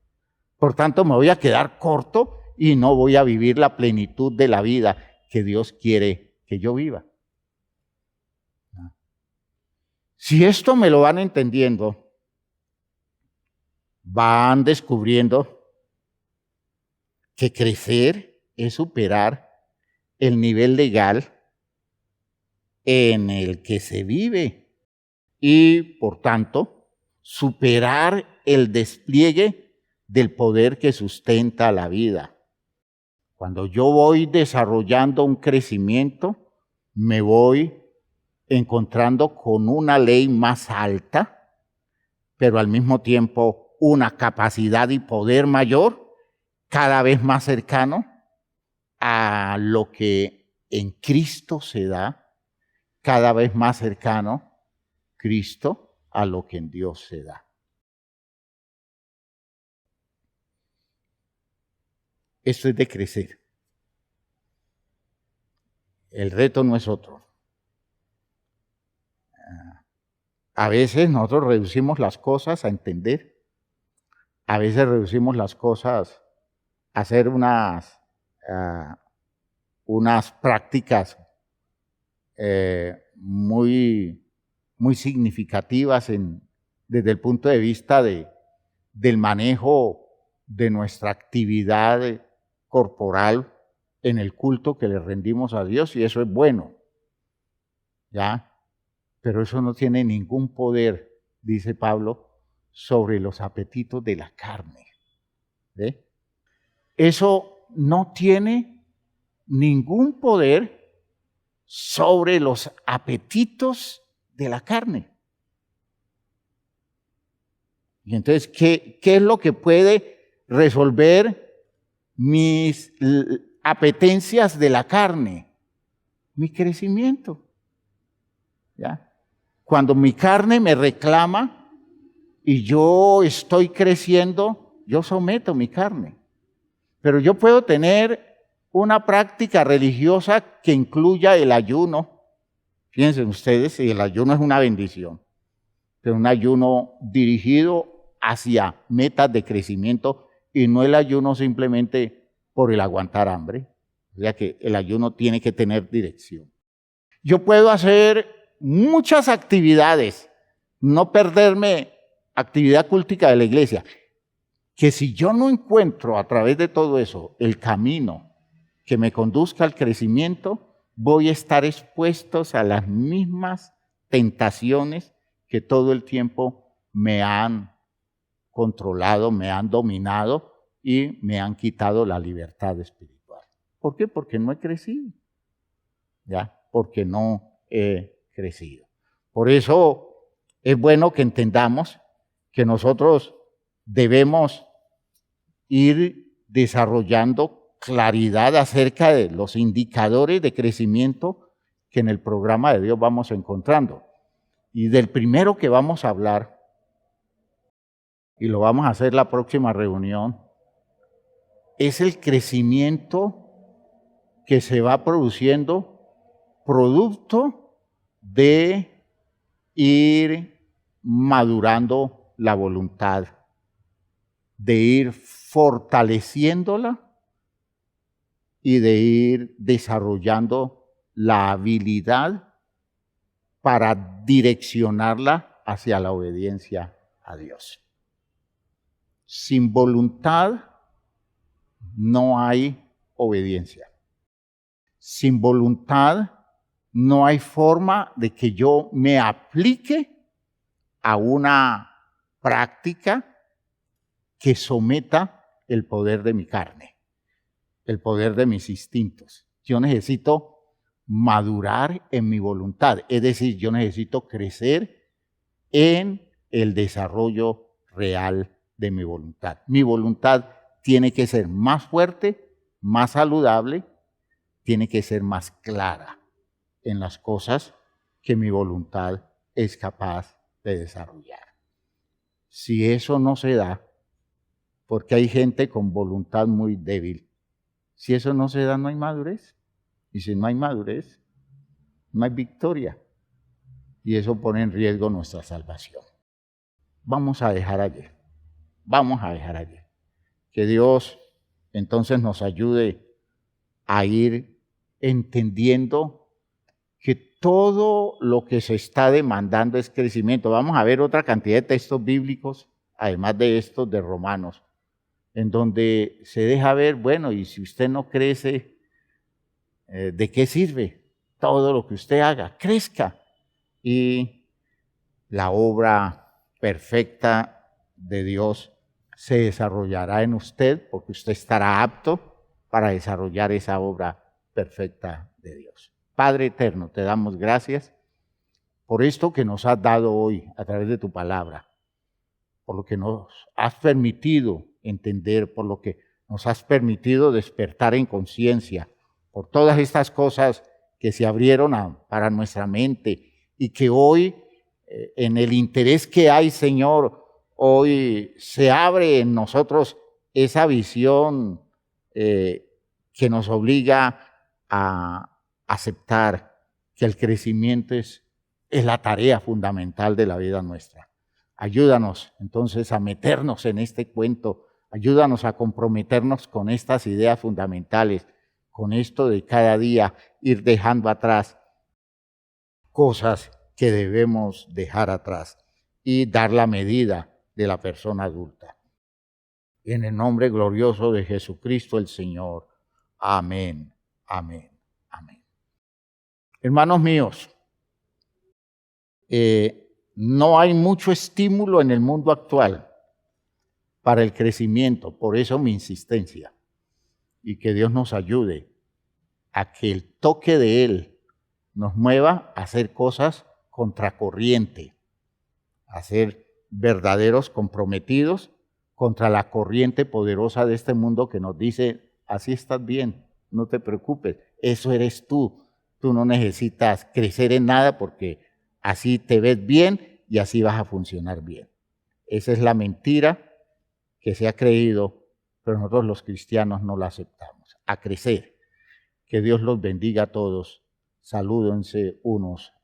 Por tanto, me voy a quedar corto y no voy a vivir la plenitud de la vida que Dios quiere que yo viva. Si esto me lo van entendiendo, van descubriendo que crecer es superar el nivel legal en el que se vive y, por tanto, superar el despliegue del poder que sustenta la vida. Cuando yo voy desarrollando un crecimiento, me voy encontrando con una ley más alta, pero al mismo tiempo una capacidad y poder mayor, cada vez más cercano a lo que en Cristo se da, cada vez más cercano Cristo a lo que en Dios se da. Esto es de crecer. El reto no es otro. A veces nosotros reducimos las cosas a entender, a veces reducimos las cosas a hacer unas prácticas muy, muy significativas desde el punto de vista del manejo de nuestra actividad corporal en el culto que le rendimos a Dios, y eso es bueno, ¿ya? Pero eso no tiene ningún poder, dice Pablo, sobre los apetitos de la carne. ¿Ve? Eso no tiene ningún poder sobre los apetitos de la carne. Y entonces, ¿qué es lo que puede resolver mis apetencias de la carne? Mi crecimiento. ¿Ya? Cuando mi carne me reclama y yo estoy creciendo, yo someto mi carne. Pero yo puedo tener una práctica religiosa que incluya el ayuno. Fíjense ustedes, si el ayuno es una bendición, pero un ayuno dirigido hacia metas de crecimiento y no el ayuno simplemente por el aguantar hambre. O sea que el ayuno tiene que tener dirección. Yo puedo hacer muchas actividades, no perderme actividad cultica de la iglesia, que si yo no encuentro a través de todo eso el camino que me conduzca al crecimiento, voy a estar expuestos a las mismas tentaciones que todo el tiempo me han controlado, me han dominado y me han quitado la libertad espiritual. ¿Por qué? Porque no he crecido, ¿ya? Porque no he crecido. Por eso es bueno que entendamos que nosotros debemos ir desarrollando claridad acerca de los indicadores de crecimiento que en el programa de Dios vamos encontrando. Y del primero que vamos a hablar, y lo vamos a hacer la próxima reunión, es el crecimiento que se va produciendo producto de ir madurando la voluntad, de ir fortaleciéndola y de ir desarrollando la habilidad para direccionarla hacia la obediencia a Dios. Sin voluntad no hay obediencia. Sin voluntad no hay forma de que yo me aplique a una práctica que someta el poder de mi carne, el poder de mis instintos. Yo necesito madurar en mi voluntad, es decir, yo necesito crecer en el desarrollo real de mi voluntad. Mi voluntad tiene que ser más fuerte, más saludable, tiene que ser más clara en las cosas que mi voluntad es capaz de desarrollar. Si eso no se da, porque hay gente con voluntad muy débil, si eso no se da, no hay madurez. Y si no hay madurez, no hay victoria. Y eso pone en riesgo nuestra salvación. Vamos a dejar allí. Vamos a dejar allí. Que Dios entonces nos ayude a ir entendiendo que todo lo que se está demandando es crecimiento. Vamos a ver otra cantidad de textos bíblicos, además de estos de Romanos, en donde se deja ver, bueno, y si usted no crece, ¿de qué sirve todo lo que usted haga? Crezca. Y la obra perfecta de Dios se desarrollará en usted, porque usted estará apto para desarrollar esa obra perfecta de Dios. Padre eterno, te damos gracias por esto que nos has dado hoy a través de tu palabra, por lo que nos has permitido entender, por lo que nos has permitido despertar en conciencia, por todas estas cosas que se abrieron para nuestra mente y que hoy, en el interés que hay, Señor, hoy se abre en nosotros esa visión que nos obliga a aceptar que el crecimiento es es la tarea fundamental de la vida nuestra. Ayúdanos entonces a meternos en este cuento, ayúdanos a comprometernos con estas ideas fundamentales, con esto de cada día ir dejando atrás cosas que debemos dejar atrás y dar la medida de la persona adulta. En el nombre glorioso de Jesucristo el Señor. Amén, amén, amén. Hermanos míos, no hay mucho estímulo en el mundo actual para el crecimiento, por eso mi insistencia. Y que Dios nos ayude a que el toque de Él nos mueva a hacer cosas contracorriente, a ser verdaderos comprometidos contra la corriente poderosa de este mundo que nos dice, así estás bien, no te preocupes, eso eres tú. Tú no necesitas crecer en nada porque así te ves bien y así vas a funcionar bien. Esa es la mentira que se ha creído, pero nosotros los cristianos no la aceptamos. A crecer. Que Dios los bendiga a todos. Salúdense unos